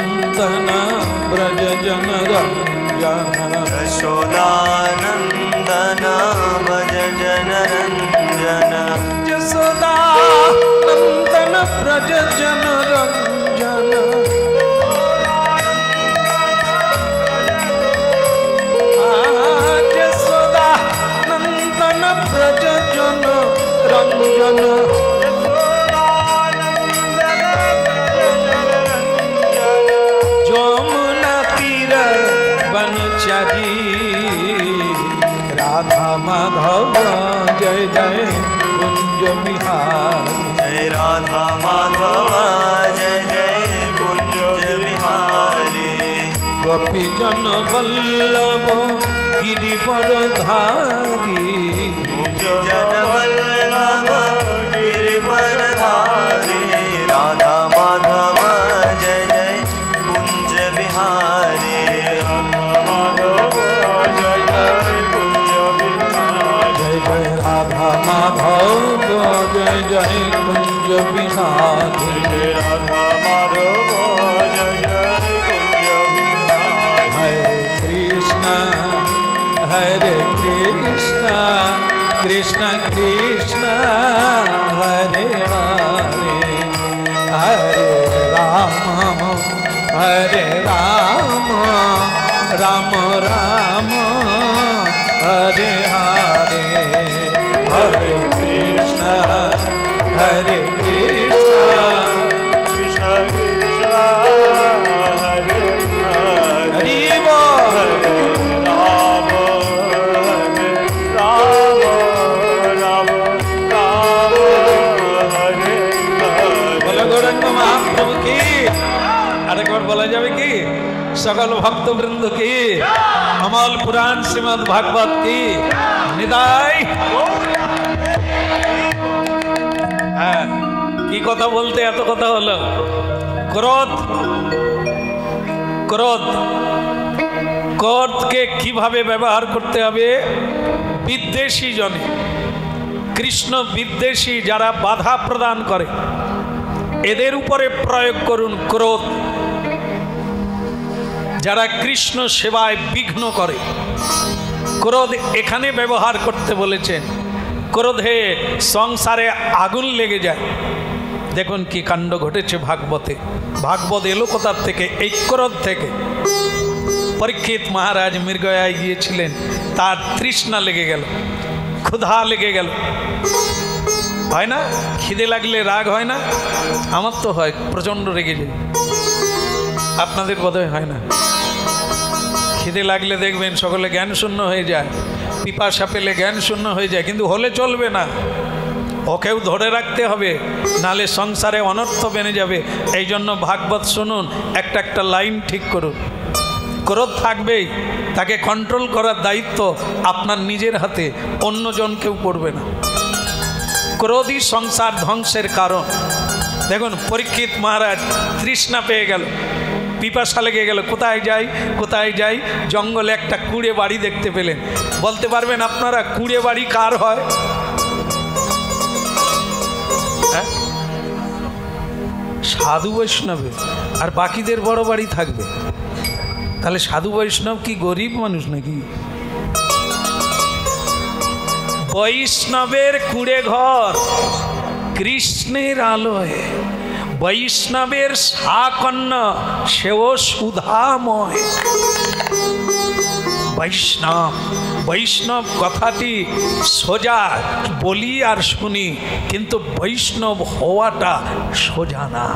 ব্রজ জন রঞ্জন, যশোদানন্দন ভজ জন রঞ্জন, যশোদানন্দন ব্রজ জন রঞ্জন, যশোদানন্দন ব্রজ জন রঞ্জন, যমুনা তীর বনচারী, রাধা মাধব, জয় জয় কুঞ্জ বিহারী, জয় রাধা মাধব, জয় জয় কুঞ্জ বিহারী। গোপী জন বল্লভ গিরিবর ধারী, জন বল্লভ গিরিবর ধারী, রাধা মাধব, জয় জয় কুঞ্জ বিহারী। রাধা মাধব, জয় জয় কুঞ্জ বিহারী, জয় জয় রাধা মাধব, জয় জয় কুঞ্জ বিহারী, রাধা মাধব, জয় জয় কুঞ্জ বিহারী। হরে কৃষ্ণ হরে কৃষ্ণ, কৃষ্ণ কৃষ্ণ হরে হরে, হরে রাম হরে রাম, রাম রাম হরে হরে, হরে কৃষ্ণ হরে কৃষ্ণ, কৃষ্ণ কৃষ্ণ হরে হরে, হরি বল। রাম হরে রাম, রাম রাম হরে হরে। বলে গৌরাঙ্গ মহাপ্রভু কি? আরেকবার বলা যাবে কি? সকল ভক্তবৃন্দ কি? অমল পুরাণ শ্রীমদ্ ভাগবত কি? নিতাই। হ্যাঁ, কি কথা বলতে এত কথা হলো? ক্রোধ, ক্রোধ, ক্রোধকে কিভাবে ব্যবহার করতে হবে? বিদ্বেষী জনে, কৃষ্ণ বিদ্বেষী যারা বাধা প্রদান করে এদের উপরে প্রয়োগ করুন ক্রোধ। যারা কৃষ্ণ সেবায় বিঘ্ন করে, ক্রোধ এখানে ব্যবহার করতে বলেছেন। ক্রোধে সংসারে আগুন লেগে যায়। দেখুন কি কাণ্ড ঘটেছে ভাগবতে। ভাগবত এলো কোথার থেকে? এই ক্রোধ থেকে। পরীক্ষিত মহারাজ মৃগয়ায় গিয়েছিলেন, তার তৃষ্ণা লেগে গেল, ক্ষুধা লেগে গেল। হয় না? খিদে লাগলে রাগ হয় না? আমার তো হয়, প্রচণ্ড রেগে যায়। আপনাদের বোধহয় হয় না? খিদে লাগলে দেখবেন সকলে জ্ঞান শূন্য হয়ে যায়, পিপাসা পেলে জ্ঞান শূন্য হয়ে যায়। কিন্তু হলে চলবে না, ওকেও ধরে রাখতে হবে, নালে সংসারে অনর্থ বেড়ে যাবে। এই জন্য ভাগবত শুনুন, একটা একটা লাইন ঠিক করুন। ক্রোধ থাকবেই, তাকে কন্ট্রোল করার দায়িত্ব আপনার নিজের হাতে, অন্যজন কেউ করবে না। ক্রোধই সংসার ধ্বংসের কারণ। দেখুন পরীক্ষিত মহারাজ তৃষ্ণা পেয়ে গেল, পিপাসা লেগে গেল, কোথায় যাই কোথায় যাই, জঙ্গলে একটা কুঁড়ে বাড়ি দেখতে পেলেন। বলতে পারবেন আপনারা কুঁড়ে বাড়ি কার হয়? হ্যাঁ, সাধু বৈষ্ণবের। আর বাকিদের বড় বাড়ি থাকবে। তাহলে সাধু বৈষ্ণব কি গরিব মানুষ নাকি? বৈষ্ণবের কুঁড়ে ঘর কৃষ্ণের আলোয়, বৈষ্ণবের শাকন্যা সেও সুধাময়। বৈষ্ণব বৈষ্ণব কথাটি সোজা বলি আর শুনি, কিন্তু বৈষ্ণব হওয়াটা সোজা না।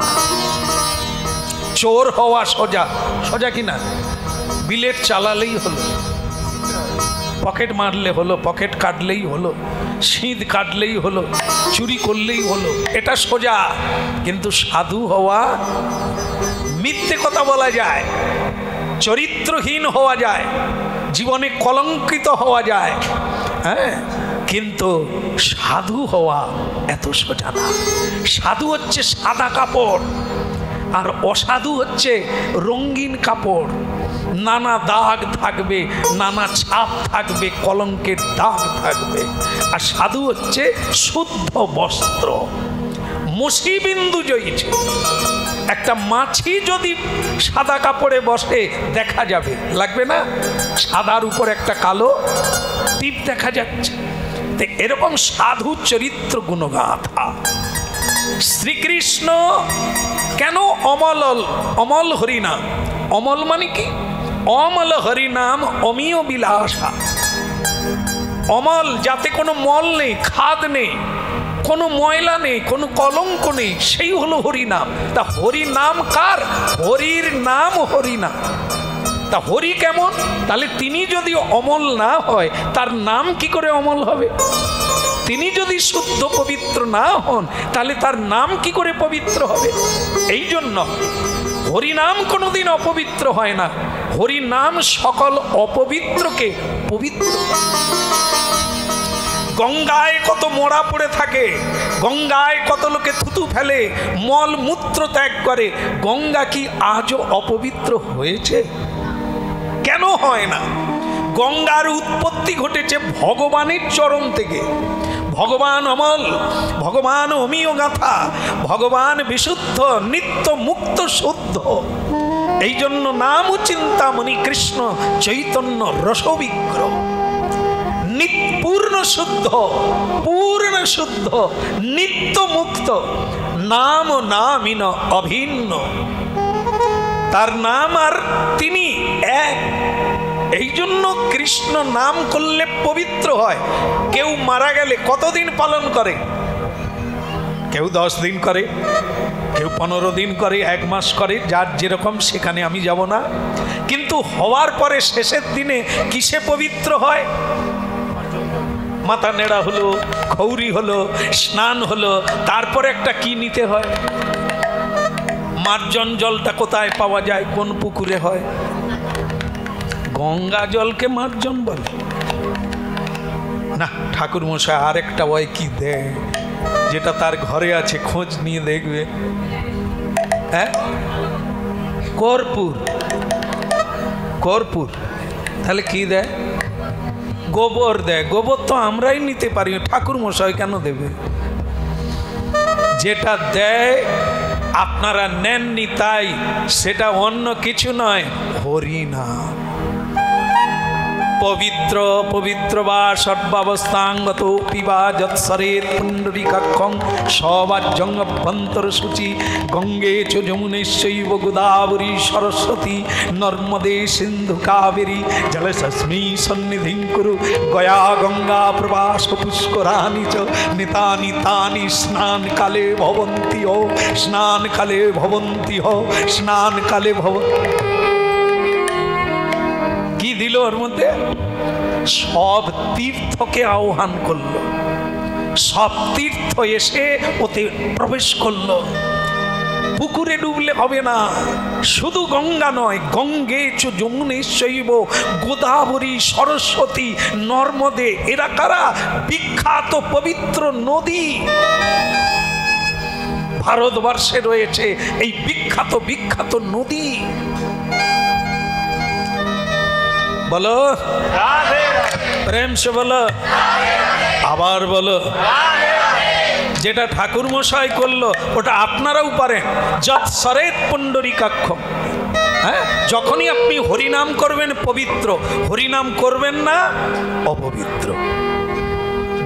চোর হওয়া সোজা, সোজা কিনা? বিলেট চালালেই হলো, পকেট মারলে হলো, পকেট কাটলেই হলো, শীত কাটলেই হলো, চুরি করলেই হলো, এটা সোজা। কিন্তু সাধু হওয়া, মিথ্যে কথা বলা যায়, চরিত্রহীন হওয়া যায়, জীবনে কলঙ্কিত হওয়া যায়, হ্যাঁ, কিন্তু সাধু হওয়া এত সোজা না। সাধু হচ্ছে সাদা কাপড়, আর অসাধু হচ্ছে রঙিন কাপড়। নানা দাগ থাকবে, নানা ছাপ থাকবে, কলঙ্কের দাগ থাকবে। আর সাধু হচ্ছে শুদ্ধ বস্ত্র, মসিবিন্দু জয়ীছে। একটা মাছি যদি সাদা কাপড়ে বসে দেখা যাবে, লাগবে না? সাদার উপর একটা কালো টিপ দেখা যাচ্ছে। তো এরকম সাধু চরিত্র গুণগাথা। শ্রীকৃষ্ণ কেন অমল? অমল হরিনাম। অমল মানে কি? অমল হরিনাম অমিয় বিলাসা। অমল, যাতে কোনো মল নেই, খাদ নেই, কোনো ময়লা নেই, কোনো কলঙ্ক নেই, সেই হলো হরিনাম। তা হরিনাম কার? হরির নাম হরিনাম। তা হরি কেমন? তাহলে তিনি যদি অমল না হয়, তার নাম কি করে অমল হবে? তিনি যদি শুদ্ধ পবিত্র না হন, তাহলে তার নাম কি করে পবিত্র হবে? এই জন্য হরিনাম কোনোদিন অপবিত্র হয় না। হরিনাম সকল অপবিত্রকে পবিত্র। গঙ্গায় কত মোড়া পড়ে থাকে, গঙ্গায় কত লোকে থুতু ফেলে, মল মূত্র ত্যাগ করে, গঙ্গা কি আজও অপবিত্র হয়েছে? কেন হয় না? গঙ্গার উৎপত্তি ঘটেছে ভগবানের চরণ থেকে। ভগবান অমল, ভগবান অমিয় গাথা, ভগবান বিশুদ্ধ, নিত্য মুক্ত শুদ্ধ। এই জন্য নাম চিন্তামণি কৃষ্ণ চৈতন্য রসবিগ্রহ। পূর্ণ শুদ্ধ, পূর্ণ শুদ্ধ, নিত্য মুক্ত, নাম নামিন অভিন্ন। তার নাম আর তিনি এক। এই জন্য কৃষ্ণ নাম করলে পবিত্র হয়। কেউ মারা গেলে কতদিন পালন করে? কেউ 10 দিন করে, কেউ 15 দিন করে, 1 মাস করে, যার যেরকম, সেখানে আমি যাব না। কিন্তু হওয়ার পরে শেষের দিনে কিসে পবিত্র হয়? মাথা নেড়া হলো, খৌরি হলো, স্নান হলো, তারপরে একটা কি নিতে হয়? মার্জন জলটা কোথায় পাওয়া যায়? কোন পুকুরে হয়? গঙ্গা জলকে মার্জন বলে না। ঠাকুর মশাই আরেকটা ওই কি দেয়, যেটা তার ঘরে আছে, খোঁজ নিয়ে দেখবে। হ্যাঁ, কর্পূর। কর্পূর। তাহলে কি দেয়? গোবর দেয়। গোবর তো আমরাই নিতে পারি, ঠাকুর মশাই কেন দেবে? যেটা দেয় আপনারা নেননি, তাই সেটা অন্য কিছু নয়, হরিনাম। পবিত্র পবিত্র বা সর্বাবস্থাঙ্গত পিবা যৎসরের পুণ্ডরীকাক্ষং সবাজ্যং অভ্যন্তর সূচি গঙ্গে চ যমুনেশ্বৈব গোদাবরী সরস্বতী নর্মদে সিন্ধু কাবেরী জলসস্মি সন্নিধিং কুরু গয়া গঙ্গা প্রবাস পুষ্করাণি চ নিতানি তানি স্নান কালে ভবন্তি হো স্নান কালে ভবন্তি হো স্নান কালে কি দিল ওর মধ্যে? সব তীর্থকে আহ্বান করলো, সব তীর্থ এসে ওতে প্রবেশ করলো। পুকুরে ডুবলে হবে না, শুধু গঙ্গা নয়, গঙ্গে চ যমুনেশ্বৈব গোদাবরী সরস্বতী নর্মদে, এরা কারা? বিখ্যাত পবিত্র নদী ভারতবর্ষে রয়েছে এই বিখ্যাত বিখ্যাত নদী। বলো প্রেম সে বলো, আবার বলো। যেটা ঠাকুর মশাই করলো ওটা আপনারাও পারেন। যৎসরেত পুণ্ডরীকাক্ষম, হ্যাঁ, যখনই আপনি হরিনাম করবেন পবিত্র, হরিনাম করবেন না অপবিত্র।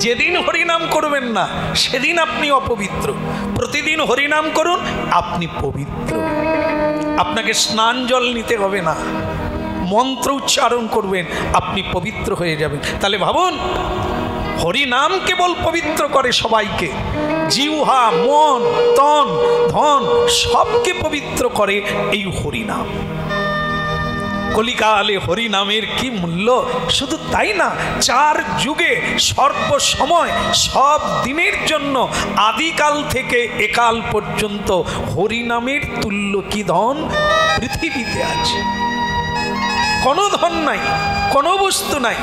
যেদিন হরিনাম করবেন না সেদিন আপনি অপবিত্র। প্রতিদিন হরিনাম করুন, আপনি পবিত্র। আপনাকে স্নান জল নিতে হবে না, মন্ত্র উচ্চারণ করবেন, আপনি পবিত্র হয়ে যাবেন। তাহলে ভাবুন, হরিনাম কেবল পবিত্র করে সবাইকে, জিহ্বা মন তন ধন সবকে পবিত্র করে এই হরিনাম। কলিকালে হরিনামের কি মূল্য! শুধু তাই না, 4 যুগে সর্বসময় সব দিনের জন্য আদিকাল থেকে একাল পর্যন্ত হরিনামের তুল্য কি ধন পৃথিবীতে আছে? কোনো ধন নাই, কোনো বস্তু নাই।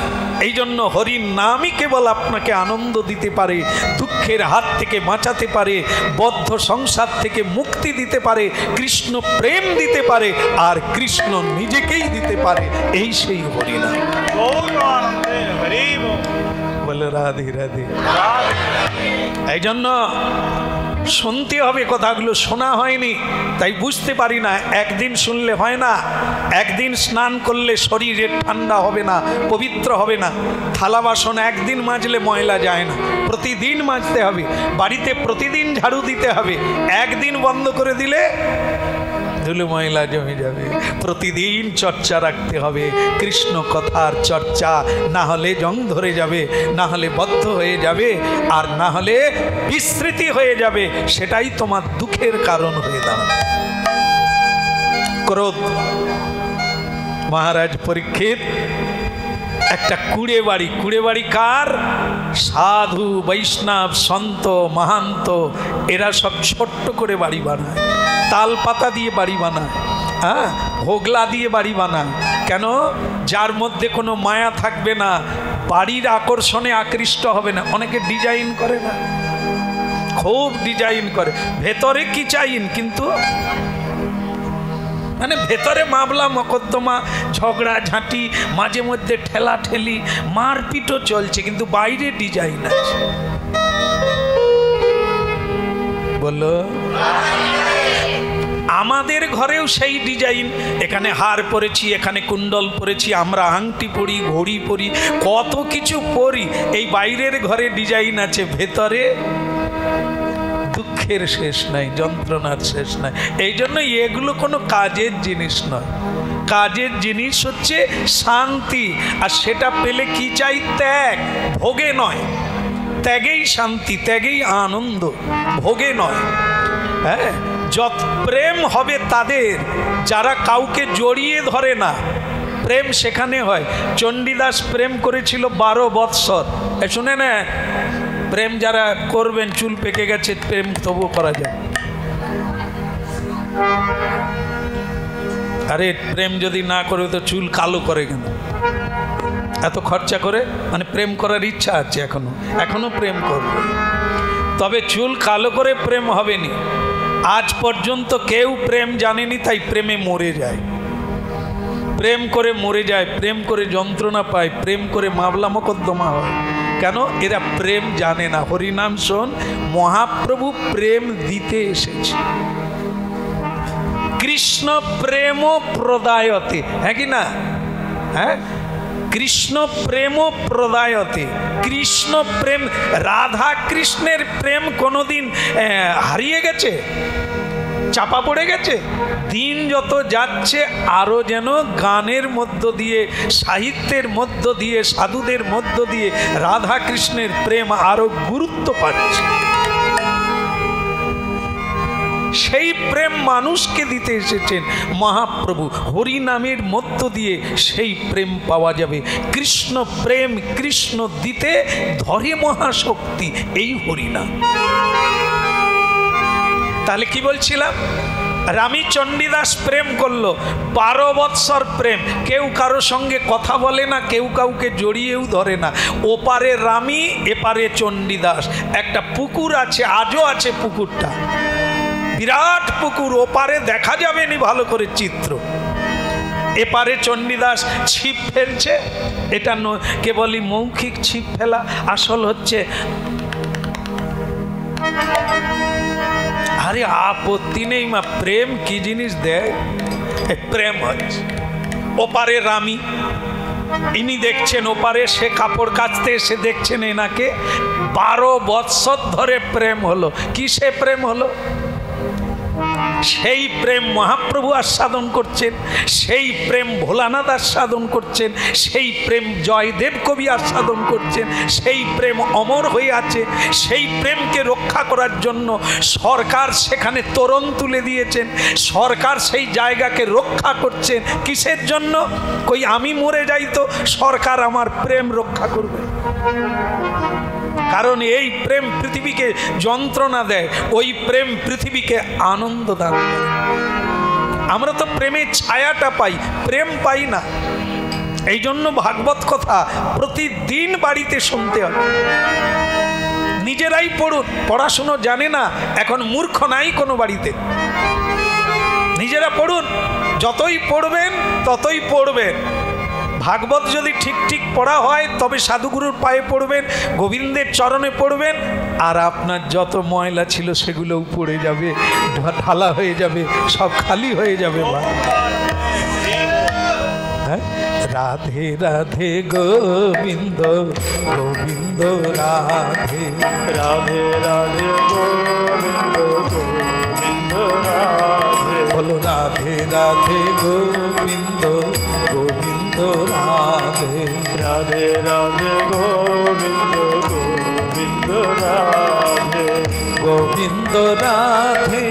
এই জন্য হরির নামই কেবল আপনাকে আনন্দ দিতে পারে, দুঃখের হাত থেকে বাঁচাতে পারে, বদ্ধ সংসার থেকে মুক্তি দিতে পারে, কৃষ্ণ প্রেম দিতে পারে, আর কৃষ্ণ নিজেকেই দিতে পারে। এই সেই হরিনাম। বলে রাধে রাধে। এই জন্য শুনতে হবে কথাগুলো, শোনা হয়নি তাই বুঝতে পারি না। একদিন শুনলে হয় না, একদিন স্নান করলে শরীরে ঠান্ডা হবে না, পবিত্র হবে না। থালা বাসন একদিন মাজলে ময়লা যায় না, প্রতিদিন মাজতে হবে। বাড়িতে প্রতিদিন ঝাড়ু দিতে হবে, একদিন বন্ধ করে দিলে ধুলো ময়লা জমে যাবে। প্রতিদিন চর্চা রাখতে হবে, কৃষ্ণ কথার চর্চা, না হলে জং ধরে যাবে, না হলে বদ্ধ হয়ে যাবে, আর না হলে বিস্মৃতি হয়ে যাবে। সেটাই তোমার দুঃখের কারণ হয়ে দাঁড়াবে। ক্রোধ। মহারাজ পরীক্ষিত একটা কুড়ে বাড়ি কার? সাধু বৈষ্ণব সন্ত মহান্ত, এরা সব ছোট্ট করে বাড়ি বানায়, তাল পাতা দিয়ে বাড়ি বানায়, হ্যাঁ, হোগলা দিয়ে বাড়ি বানায়। কেন? যার মধ্যে কোনো মায়া থাকবে না, বাড়ির আকর্ষণে আকৃষ্ট হবে না। অনেকে ডিজাইন করে না, খুব ডিজাইন করে, ভেতরে কি চাইন, কিন্তু মানে ভেতরে মামলা মকদ্দমা ঝগড়া ঝাঁটি, মাঝে মধ্যে ঠেলা ঠেলি মারপিটও চলছে, কিন্তু বাইরে ডিজাইন আছে। বলো, আমাদের ঘরেও সেই ডিজাইন। এখানে হার পরেছি, এখানে কুণ্ডল পরেছি, আমরা আংটি পরি, ঘড়ি পরি, কত কিছু পরি। এই বাইরের ঘরে ডিজাইন আছে, ভেতরে দুঃখের শেষ নাই, যন্ত্রণার শেষ নাই। এই জন্য এগুলো কোনো কাজের জিনিস নয়। কাজের জিনিস হচ্ছে শান্তি, আর সেটা পেলে কি চাই? ত্যাগ, ভোগে নয়। ত্যাগেই শান্তি, ত্যাগেই আনন্দ, ভোগে নয়। হ্যাঁ, যত প্রেম হবে তাদের যারা কাউকে জড়িয়ে ধরে না, প্রেম সেখানে হয়। চণ্ডীদাস প্রেম করেছিল 12 বৎসর। শুনে না, প্রেম যারা করবেন, চুল পেকে গেছে, প্রেম তবু করা যায়। আরে প্রেম যদি না করে তো চুল কালো করে কেন? এত খরচা করে, মানে প্রেম করার ইচ্ছা আছে, এখনো প্রেম করবে, তবে চুল কালো করে প্রেম হবে না। আজ পর্যন্ত কেউ প্রেম জানেনি, তাই প্রেমে মরে যায়। প্রেম করে মরে যায়, প্রেম করে যন্ত্রণা পায়, প্রেম করে মামলা মকদ্দমা হয়। কেন? এরা প্রেম জানে না। হরিনাম শোন, মহাপ্রভু প্রেম দিতে এসেছে। কৃষ্ণ প্রেম প্রদায়তে, হ্যাঁ কি না? হ্যাঁ, কৃষ্ণ প্রেম প্রদায়তে, কৃষ্ণ প্রেম, রাধা কৃষ্ণের প্রেম কোনোদিন হারিয়ে গেছে, চাপা পড়ে গেছে? দিন যত যাচ্ছে আরও যেন গানের মধ্য দিয়ে, সাহিত্যের মধ্য দিয়ে, সাধুদের মধ্য দিয়ে রাধা কৃষ্ণের প্রেম আরও গুরুত্ব পাচ্ছে। সেই প্রেম মানুষকে দিতে এসেছেন মহাপ্রভু। হরি নামের মধ্য দিয়ে সেই প্রেম পাওয়া যাবে। কৃষ্ণ প্রেম, কৃষ্ণ দিতে ধরে মহাশক্তি, এই হরিনাম। তাহলে কি বলছিলাম? রামী চণ্ডীদাস প্রেম করলো, 12 বৎসর প্রেম। কেউ কারো সঙ্গে কথা বলে না, কেউ কাউকে জড়িয়েও ধরে না। ওপারে রামী, এপারে চণ্ডীদাস। একটা পুকুর আছে, আজও আছে পুকুরটা, বিরাট পুকুর। ওপারে দেখা যাবে নি ভালো করে চিত্র, এপারে চণ্ডীদাস ছিপ ফেলছে। এটা কেবলই মৌখিক ছিপ ফেলা, আসল হচ্ছে আরে আপত্তি নেই মা, প্রেম কি জিনিস দেয়, প্রেম হচ্ছে। ওপারে রামী, ইনি দেখছেন ওপারে, সে কাপড় কাচতে এসে দেখছেন এনাকে। 12 বৎসর ধরে প্রেম হলো। কিসে প্রেম হলো? সেই প্রেম মহাপ্রভু আস্বাদন করছেন, সেই প্রেম ভোলানাথ আস্বাদন করছেন, সেই প্রেম জয়দেব কবি আস্বাদন করছেন, সেই প্রেম অমর হয়ে আছে। সেই প্রেমকে রক্ষা করার জন্য সরকার সেখানে তোরণ তুলে দিয়েছেন, সরকার সেই জায়গাকে রক্ষা করছেন। কিসের জন্য? কই আমি মরে যাই তো সরকার আমার প্রেম রক্ষা করবে। কারণ এই প্রেম পৃথিবীকে যন্ত্রণা দেয়, ওই প্রেম পৃথিবীকে আনন্দ দান করে। আমরা তো প্রেমের ছায়াটা পাই, প্রেম পাই না। এই জন্য ভাগবত কথা প্রতিদিন বাড়িতে শুনতে হবে। নিজেরাই পড়ুন, পড়াশুনো জানে না এখন, মূর্খ নাই কোনো বাড়িতে। নিজেরা পড়ুন, যতই পড়বেন ততই পড়বেন। ভাগবত যদি ঠিক ঠিক পড়া হয় তবে সাধুগুরুর পায়ে পড়বেন, গোবিন্দের চরণে পড়বেন, আর আপনার যত ময়লা ছিল সেগুলোও পড়ে যাবে, ঢালা হয়ে যাবে, সব খালি হয়ে যাবে। হ্যাঁ, রাধে রাধে গোবিন্দ গোবিন্দ রাধে, রাধে রাধে গোবিন্দ গোবিন্দ রাধে, বলো রাধে রাধে গোবিন্দ গোবিন্দ রাধে, রাধে রাধে গোবিন্দ গোবিন্দ রাধে, গোবিন্দ রাধে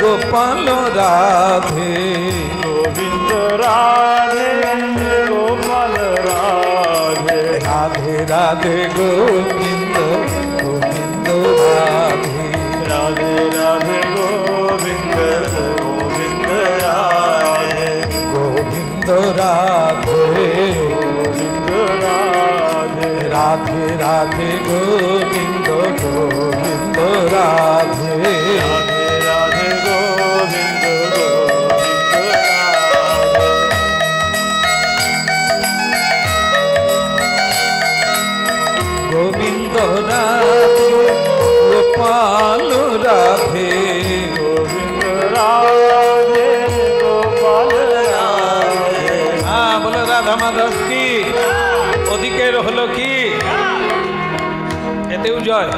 গোপাল রাধে, গোবিন্দ রাধে গোপাল রাধে, রাধে রাধে গোবিন্দ গোবিন্দ রাধে, রাধে রাধে গোবিন্দ গোবিন্দ রাধে, গোবিন্দ রাধে গোবিন্দ রাধে, রাধে রাধে গোবিন্দ গোবিন্দ রাধে, রাধে রাধে গোবিন্দ গোবিন্দ রাধে, গোবিন্দ রাধে গোপাল রাধে, গোবিন্দ রাধে গোপাল রাধে, হ্যাঁ বলে রাধা মাধব কি। ওদিকের হলো কি, এতেও জয়।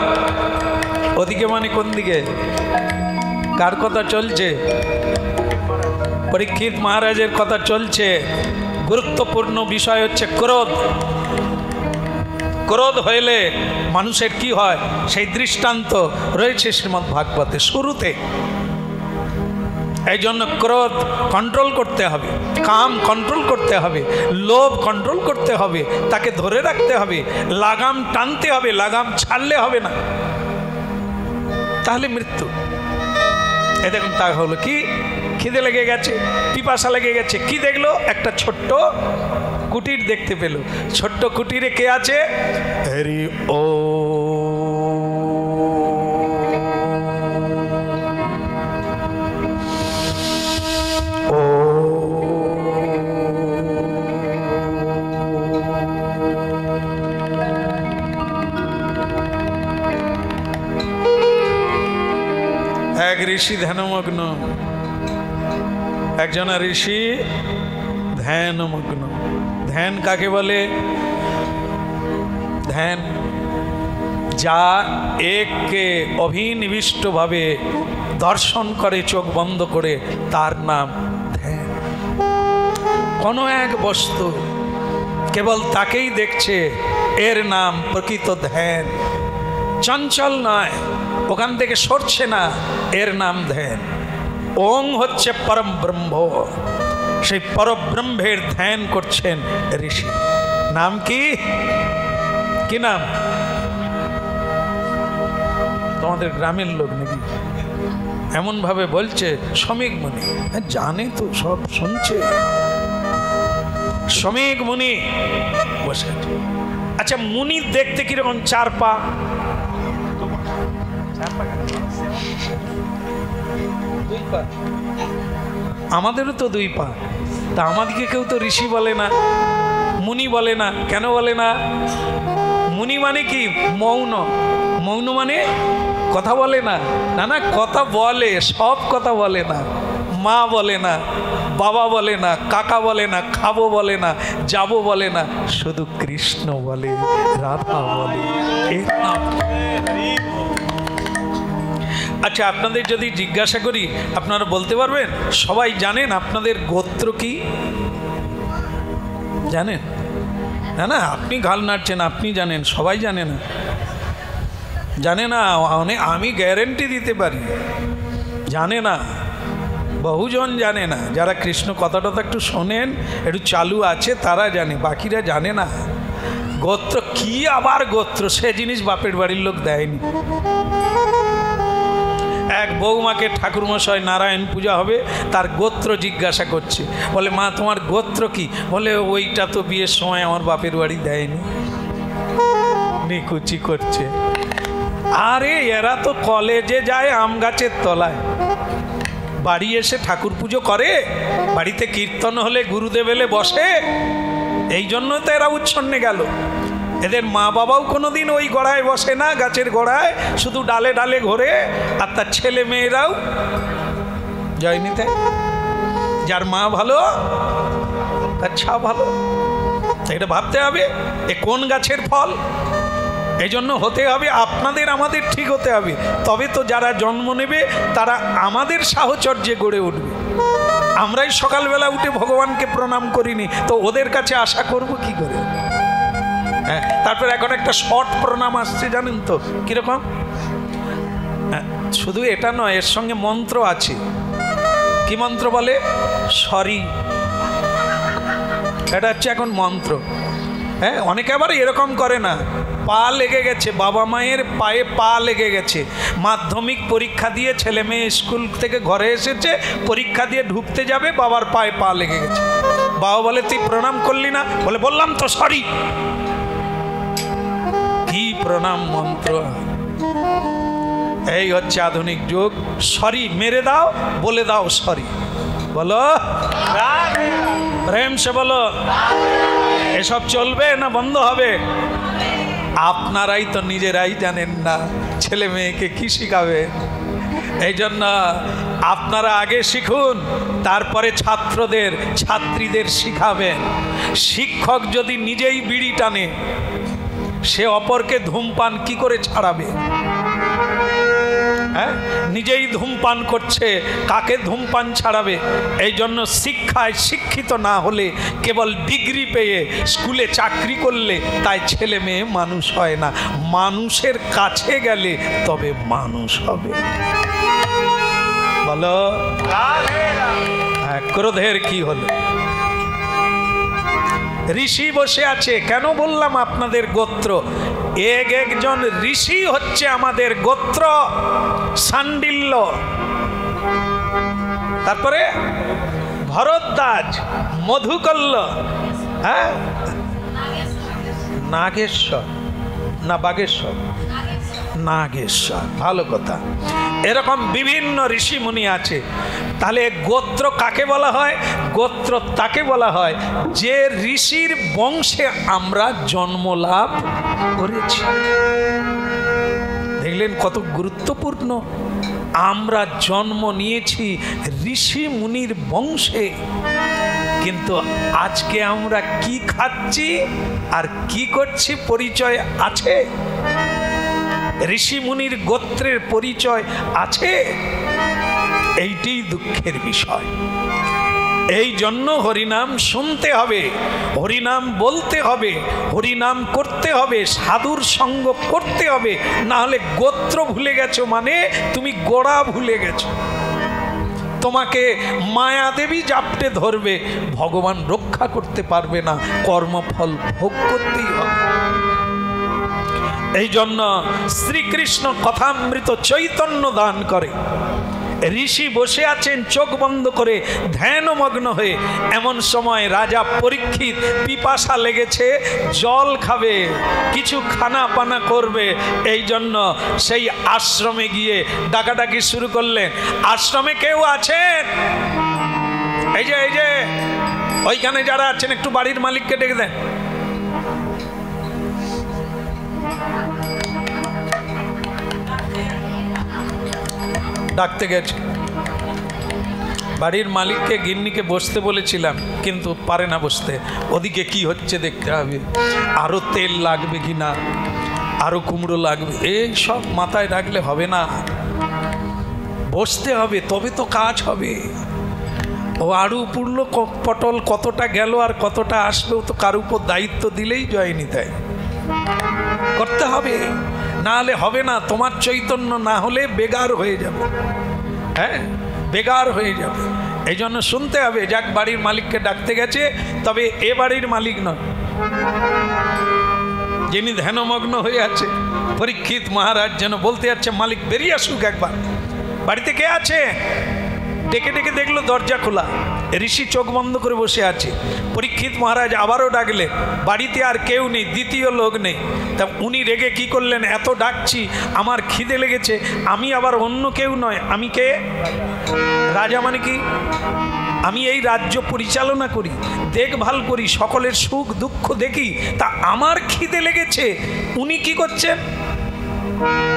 ওদিকে মানে কোন দিকে? কার কথা চলছে? পরীক্ষিত মহারাজের কথা চলছে। গুরুত্বপূর্ণ বিষয় হচ্ছে ক্রোধ। ক্রোধ হইলে মানুষের কি হয় সেই দৃষ্টান্ত রয়েছে শ্রীমদ্ ভাগবতে শুরুতে। এই জন্য ক্রোধ কন্ট্রোল করতে হবে, কাম কন্ট্রোল করতে হবে, লোভ কন্ট্রোল করতে হবে, তাকে ধরে রাখতে হবে, লাগাম টানতে হবে, লাগাম ছাড়লে হবে না, তাহলে মৃত্যু। এ দেখুন, তা হলো কি, খিদে লেগে গেছে, পিপাসা লেগে গেছে, কি দেখলো? একটা ছোট্ট কুটির দেখতে পেল। ছোট্ট কুটিরে কে আছে? হরি ও এক ঋষি ধ্যানমগ্ন, একজন ঋষি ধ্যানমগ্ন। ধ্যান কাকে বলে? ধ্যান যা এককে অভিনিবিষ্টভাবে দর্শন করে চোখ বন্ধ করে, তার নাম ধ্যান। কোনো এক বস্তু কেবল তাকেই দেখছে, এর নাম প্রকৃত ধ্যান। চঞ্চল নয়, ওখান থেকে সরছে না, এর নাম ধ্যান। ওং হচ্ছে পরম ব্রহ্ম, সেই পরব্রহ্মের ধ্যান করছেন ঋষি। নাম কি? কি নাম? তোমাদের গ্রামের লোক নাকি এমন ভাবে বলছে শ্রমিক মুনি? জানে তো, সব শুনছে। শ্রমিক মুনি বসে। আচ্ছা, মুনি দেখতে কিরকম? 4 পা। আমাদেরও তো 2 পা। তা আমাদেরকে কেউ তো ঋষি বলে না, মুনি বলে না। কেন বলে না? মুনি মানে কি? মৌন। মৌন মানে কথা বলে না। না না, কথা বলে, সব কথা বলে না। মা বলে না, বাবা বলে না, কাকা বলে না, খাবো বলে না, যাবো বলে না, শুধু কৃষ্ণ বলে, রাধা বলে। এর নাম। আচ্ছা, আপনাদের যদি জিজ্ঞাসা করি, আপনারা বলতে পারবেন? সবাই জানেন আপনাদের গোত্র কি? জানেন? না না, আপনি ঘাল নাড়ছেন, আপনি জানেন, সবাই জানে না। জানে না, আমি গ্যারেন্টি দিতে পারি জানে না। বহুজন জানে না। যারা কৃষ্ণ কথাটা তো একটু শোনেন, একটু চালু আছে, তারা জানে, বাকিরা জানে না। গোত্র কি? আবার গোত্র সে জিনিস বাপের বাড়ির লোক দেয়নি। এক বৌমাকে ঠাকুরমশাই নারায়ণ পূজা হবে, তার গোত্র জিজ্ঞাসা করছে। বলে, মা তোমার গোত্র কি? বলে, ওইটা তো বিয়ের সময় আমার বাপের বাড়ি দেয়নি। নিকুচি করছে। আরে এরা তো কলেজে যায় আম গাছের তলায়, বাড়ি এসে ঠাকুর পুজো করে, বাড়িতে কীর্তন হলে গুরুদেব এলে বসে। এই জন্য তো এরা উচ্ছন্নে গেল। এদের মা বাবাও কোনোদিন ওই গোড়ায় বসে না, গাছের গোড়ায়, শুধু ডালে ডালে ঘোরে। আর তার ছেলে মেয়েরাও জয়নিতে। যার মা ভালো, তার ছা ভালো। এটা ভাবতে হবে এ কোন গাছের ফল। এই জন্য হতে হবে আপনাদের, আমাদের ঠিক হতে হবে। তবে তো যারা জন্ম নেবে তারা আমাদের সাহচর্যে গড়ে উঠবে। আমরাই সকালবেলা উঠে ভগবানকে প্রণাম করিনি, তো ওদের কাছে আশা করব কি করে? হ্যাঁ, তারপর এখন একটা শর্ট প্রণাম আসছে, জানেন তো কিরকম? শুধু এটা নয়, এর সঙ্গে মন্ত্র আছে। কি মন্ত্র বলে? সরি। এটা হচ্ছে এখন মন্ত্র। হ্যাঁ, অনেকে আবার এরকম করে না, পা লেগে গেছে, বাবা মায়ের পায়ে পা লেগে গেছে, মাধ্যমিক পরীক্ষা দিয়ে ছেলে মেয়ে স্কুল থেকে ঘরে এসেছে, পরীক্ষা দিয়ে ঢুকতে যাবে, বাবার পায়ে পা লেগে গেছে। বাবা বলে, তুই প্রণাম করলি না? বলে, বললাম তো সরি। কি প্রণাম মন্ত্র! এই হচ্ছে আধুনিক যুগ। সরি মেরে দাও, বলে দাও সরি। বলো প্রেম সে বলো। এসব চলবে না বন্ধ হবে? আপনারাই তো নিজেরাই জানেন না ছেলে মেয়েকে কি শিখাবে। এই জন্য আপনারা আগে শিখুন, তারপরে ছাত্রদের ছাত্রীদের শিখাবেন। শিক্ষক যদি নিজেই বিড়ি টানে, সে অপরকে ধূমপান কি করে ছাড়াবে? হ্যাঁ, নিজেই ধূমপান করছে, কাকে ধূমপান ছাড়াবে? এই জন্য শিক্ষায় শিক্ষিত না হলে, কেবল ডিগ্রি পেয়ে স্কুলে চাকরি করলে তাই ছেলে মেয়ে মানুষ হয় না। মানুষের কাছে গেলে তবে মানুষ হবে। বলো ক্রোধের কি হলো? ঋষি বসে আছে। কেন বললাম আপনাদের গোত্র? একজন ঋষি হচ্ছে আমাদের গোত্র। শাণ্ডিল্য, তারপরে ভরদ্বাজ, মধুকল্ল, হ্যাঁ, নাগেশ্বর না বাগেশ্বর? নাগেশ্বর, ভালো কথা। এরকম বিভিন্ন ঋষি মুনি আছে। তাহলে গোত্র কাকে বলা হয়? গোত্র তাকে বলা হয় যে ঋষির বংশে আমরা জন্ম লাভ করেছি। দেখলেন কত গুরুত্বপূর্ণ? আমরা জন্ম নিয়েছি ঋষি মুনির বংশে, কিন্তু আজকে আমরা কি খাচ্ছি আর কি করছি পরিচয় আছে? ঋষি মুনির গোত্রের পরিচয় আছে? এইটাই দুঃখের বিষয়। এই জন্য হরিনাম শুনতে হবে, হরিনাম বলতে হবে, হরিনাম করতে হবে, সাধুর সঙ্গ করতে হবে। না হলে গোত্র ভুলে গেছো মানে তুমি গোড়া ভুলে গেছো। তোমাকে মায়াদেবী জাপটে ধরবে, ভগবান রক্ষা করতে পারবে না, কর্মফল ভোগ করতেই হবে। এই জন্য শ্রীকৃষ্ণ কথামৃত চৈতন্য দান করে। ঋষি বসে আছেন চোখ বন্ধ করে ধ্যানমগ্ন হয়ে। এমন সময় রাজা পরীক্ষিত পিপাসা লেগেছে, জল খাবে, কিছু খানা পানা করবে। এই জন্য সেই আশ্রমে গিয়ে ডাকাডাকি শুরু করলেন, আশ্রমে কেউ আছেন? এই যে ওইখানে যারা আছেন একটু বাড়ির মালিককে ডেকে দেন। ডাকতে গেছে, বাড়ির মালিককে গিন্নিকে বসতে বলেছিলাম কিন্তু পারে না বসতে। ওদিকে কি হচ্ছে দেখতে হবে, আরো তেল লাগবে কি না, আরো কুমড়ো লাগবে, এই সব মাথায় রাখলে হবে না, বসতে হবে তবে তো কাজ হবে। ও আরু পুরলো পটল কতটা গেল আর কতটা আসবেও তো কার উপর দায়িত্ব দিলেই জয়নি তাই করতে হবে, না হলে হবে না। তোমার চৈতন্য না হলে বেগার হয়ে যাবে, হ্যাঁ বেগার হয়ে যাবে। এই জন্য শুনতে হবে। যাক, বাড়ির মালিককে ডাকতে গেছে, তবে এ বাড়ির মালিক নয়, যিনি ধ্যানমগ্ন হয়ে আছে। পরীক্ষিত মহারাজ যেন বলতে যাচ্ছে, মালিক বেরিয়ে আসুক একবার, বাড়িতে কে আছে? ডেকে ডেকে দেখলো দরজা খোলা, ঋষি চোখ বন্ধ করে বসে আছে। পরীক্ষিত মহারাজ আবারও ডাকলেন, বাড়িতে আর কেউ নেই, দ্বিতীয় লোক নেই। তা উনি রেগে কি করলেন, এত ডাকছি, আমার খিদে লেগেছে, আমি আবার অন্য কেউ নয়, আমি কে? রাজা মানে কি? আমি এই রাজ্য পরিচালনা করি, দেখভাল করি, সকলের সুখ দুঃখ দেখি, তা আমার খিদে লেগেছে। উনি কি করছেন?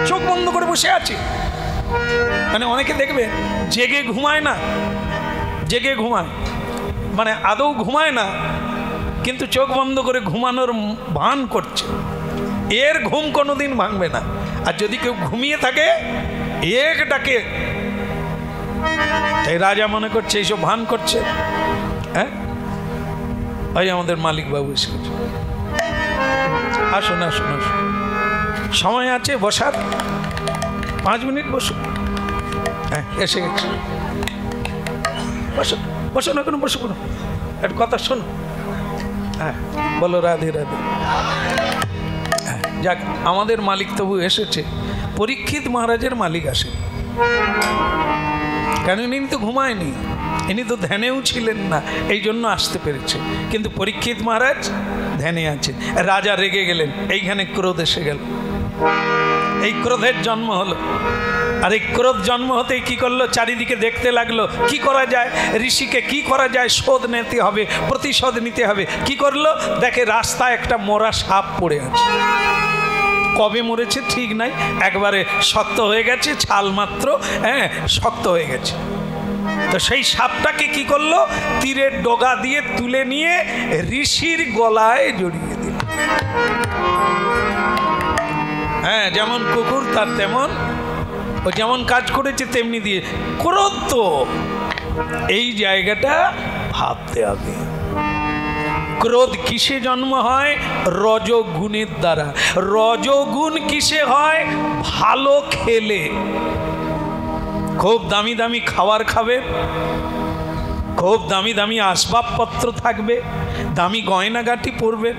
চোখ বন্ধ করে বসে আছে। মানে অনেকে দেখবে জেগে ঘুমায় না, জেগে ঘুমায় মানে আদৌ ঘুমায় না, কিন্তু চোখ বন্ধ করে ঘুমানোর ভান করছে। এর ঘুম কোনোদিন ভাঙবে না। আর যদি কেউ ঘুমিয়ে থাকে এক ডাকে, এই রাজা মনে করছে এইসব ভান করছে। হ্যাঁ, ওই আমাদের মালিক বাবু এসে গেছে, আসুন আসুন আসুন, সময় আছে বসার, 5 মিনিট বসুন। হ্যাঁ এসে গেছে, বসুন বসুন, এখন বসুন, একটা কথা শোনো। হ্যাঁ বলো, রাধে রাধে। হ্যাঁ যাক, আমাদের মালিক তবু এসেছে, পরীক্ষিত মহারাজের মালিক আসে। কেন? ইনি তো ঘুমায়নি, ইনি তো ধ্যানেও ছিলেন না, এই জন্য আসতে পেরেছে। কিন্তু পরীক্ষিত মহারাজ ধ্যানে আছেন। রাজা রেগে গেলেন, এইখানে ক্রোধ এসে গেল, এই ক্রোধের জন্ম হলো। আর এই ক্রোধ জন্ম হতেই কি করলো, চারিদিকে দেখতে লাগলো কি করা যায়, ঋষিকে কি করা যায়, শোধ নিতে হবে, প্রতিশোধ নিতে হবে। কি করলো, দেখে রাস্তায় একটা মরা সাপ পড়ে আছে। কবে মরেছে ঠিক নাই, একবারে শক্ত হয়ে গেছে, ছাল মাত্র, হ্যাঁ শক্ত হয়ে গেছে। তো সেই সাপটাকে কি করলো, তীরের ডগা দিয়ে তুলে নিয়ে ঋষির গলায় জড়িয়ে দিল। হ্যাঁ, যেমন কুকুর তার তেমন, ও যেমন কাজ করেছে তেমনি দিয়ে। ক্রোধ তো এই জায়গাটা ভাবতে হবে। ক্রোধ কিসে জন্ম হয়? রজগুণের দ্বারা। রজগুণ কিসে হয়? ভালো খেলে। খুব দামি দামি খাবার খাবে, খুব দামি দামি আসবাবপত্র থাকবে, দামি গয়নাগাটি পরবেন,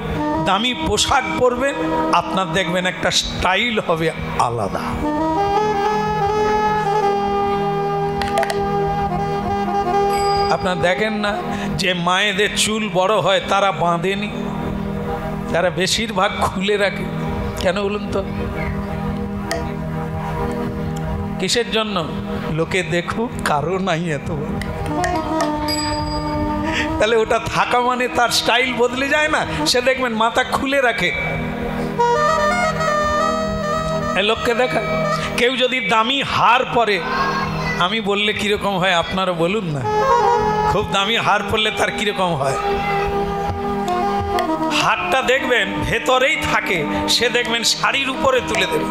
দামি পোশাক পরবেন, আপনার দেখবেন একটা স্টাইল হবে আলাদা। আপনার দেখেন না যে মায়েদের চুল বড় হয় তারা বাঁধেনি, তারা বেশিরভাগ খুলে রাখে। কেন বলুন তো? কিসের জন্য? লোকে দেখুক, কারো নাই এত। তাহলে ওটা থাকা মানে তার স্টাইল বদলে যায় না। সে দেখবেন মাথা খুলে রাখে, লোককে দেখা। কেউ যদি দামি হার পরে, আমি বললে কিরকম হয় আপনারা বলুন না। খুব দামি হার পরলে তার কিরকম হয়? হারটা দেখবেন ভেতরেই থাকে, সে দেখবেন শাড়ির উপরে তুলে দেবে,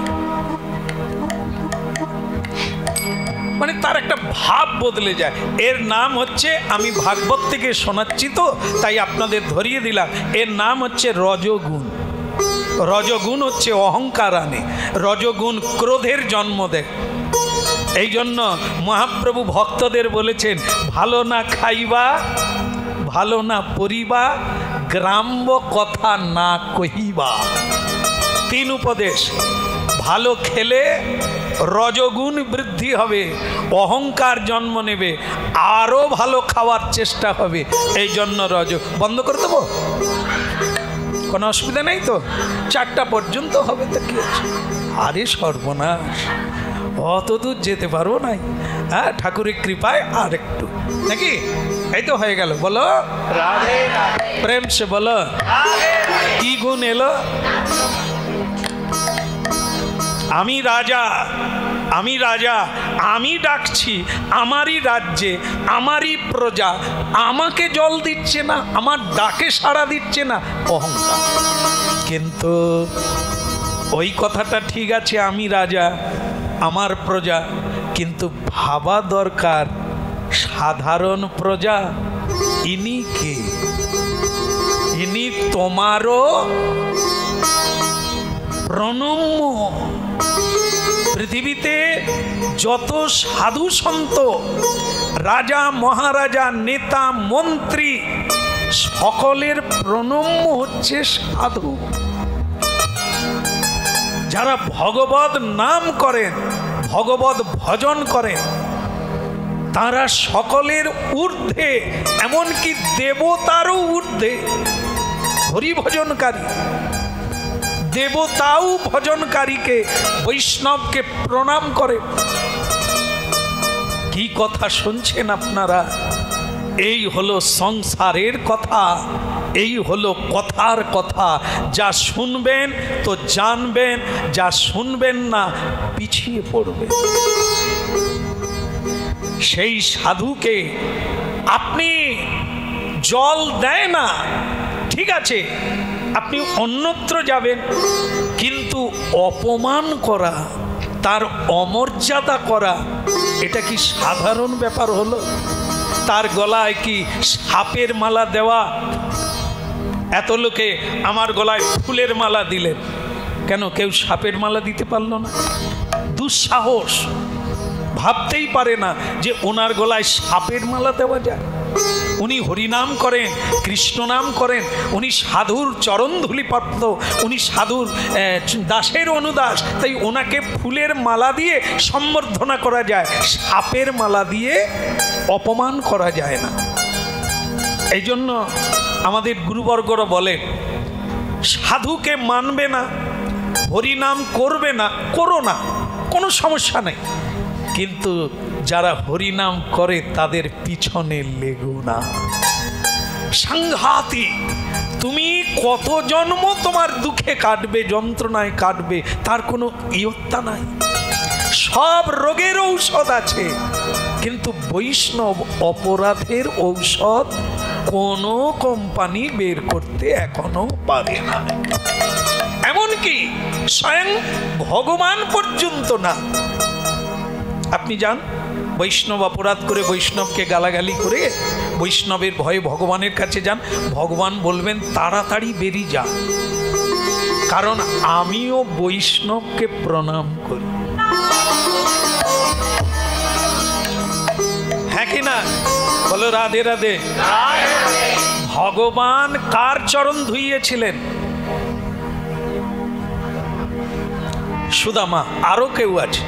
মানে তার একটা ভাব বদলে যায়। এর নাম হচ্ছে, আমি ভাগবত থেকে শোনাচ্ছি তো তাই আপনাদের ধরিয়ে দিলাম, এর নাম হচ্ছে রজগুণ। রজগুণ হচ্ছে অহংকার আনে, রজগুণ ক্রোধের জন্ম দেয়। এই জন্য মহাপ্রভু ভক্তদের বলেছেন, ভালো না খাইবা, ভালো না পরিবা, গ্রাম্য কথা না কহিবা। 3 উপদেশ। ভালো খেলে রজগুণ বৃদ্ধি হবে, অহংকার জন্ম নেবে, আরও ভালো খাওয়ার চেষ্টা হবে। এই জন্য রজ বন্ধ করে দেবো, কোনো অসুবিধা নেই তো, 4টা পর্যন্ত হবে তো কি আছে? আরে সর্বনাশ, অত দূর যেতে পারবো নাই। হ্যাঁ, ঠাকুরের কৃপায় আর একটু নাকি, এই তো হয়ে গেল। বলো রাধে রাধে, প্রেম সে বলো কি গুণ এলো? আমি রাজা, আমি রাজা, আমি ডাকছি, আমারই রাজ্যে, আমারই প্রজা, আমাকে জল দিচ্ছে না, আমার ডাকে সাড়া দিচ্ছে না, অহংকার। কিন্তু ওই কথাটা ঠিক আছে, আমি রাজা, আমার প্রজা, কিন্তু ভাবা দরকার সাধারণ প্রজা ইনি কে? ইনি তোমারও প্রণম্য। পৃথিবীতে যত সাধু সন্ত, রাজা মহারাজা, নেতা মন্ত্রী, সকলের প্রণম্য হচ্ছে সাধু। যারা ভগবত নাম করেন, ভগবত ভজন করেন, তারা সকলের ঊর্ধ্বে, এমনকি দেবতারও ঊর্ধ্বে। হরিভজনকারী দেবতাও ভজনকারীকে, বৈষ্ণবকে প্রণাম করে। কি কথা শুনছেন আপনারা? এই হলো সংসারের কথা, এই হলো কথার কথা। যা শুনবেন তো জানবেন, যা শুনবেন না পিছিয়ে পড়বেন। সেই সাধুকে আপনি জল দেয় না, ঠিক আছে, আপনি অন্যত্র যাবেন, কিন্তু অপমান করা, তার অমর্যাদা করা, এটা কি সাধারণ ব্যাপার হলো? তার গলায় কি সাপের মালা দেওয়া? এত লোকে আমার গলায় ফুলের মালা দিলেন, কেন কেউ সাপের মালা দিতে পারল না? দুঃসাহস, ভাবতেই পারে না যে ওনার গলায় সাপের মালা দেওয়া যায়। উনি হরিনাম করেন, কৃষ্ণ নাম করেন, উনি সাধুর চরণধূলি প্রাপ্ত, উনি সাধুর দাসের অনুদাস, তাই ওনাকে ফুলের মালা দিয়ে সম্বর্ধনা করা যায়, সাপের মালা দিয়ে অপমান করা যায় না। এই জন্য আমাদের গুরুবর্গরা বলে, সাধুকে মানবে না, হরিনাম করবে না, করো না, কোনো সমস্যা নেই, কিন্তু যারা হরিনাম করে তাদের পিছনে লেগো না। সাংঘাতিক। তুমি কত জন্ম তোমার দুঃখে কাটবে, যন্ত্রণায় কাটবে, তার কোনো ইয়ত্তা নাই। সব রোগের ঔষধ আছে, কিন্তু বৈষ্ণব অপরাধের ঔষধ কোনো কোম্পানি বের করতে এখনো পারে না। এমনকি স্বয়ং ভগবান পর্যন্ত না। আপনি যান, বৈষ্ণব অপরাধ করে, বৈষ্ণবকে গালাগালি করে, বৈষ্ণবের ভয়ে ভগবানের কাছে যান, ভগবান বলবেন তাড়াতাড়ি বেরিয়ে যা, কারণ আমিও বৈষ্ণবকে প্রণাম করি। হ্যাঁ কি না? বলো রাধে রাধে। ভগবান কার চরণ ধুইয়েছিলেন? সুদামা, আরো কেউ আছে?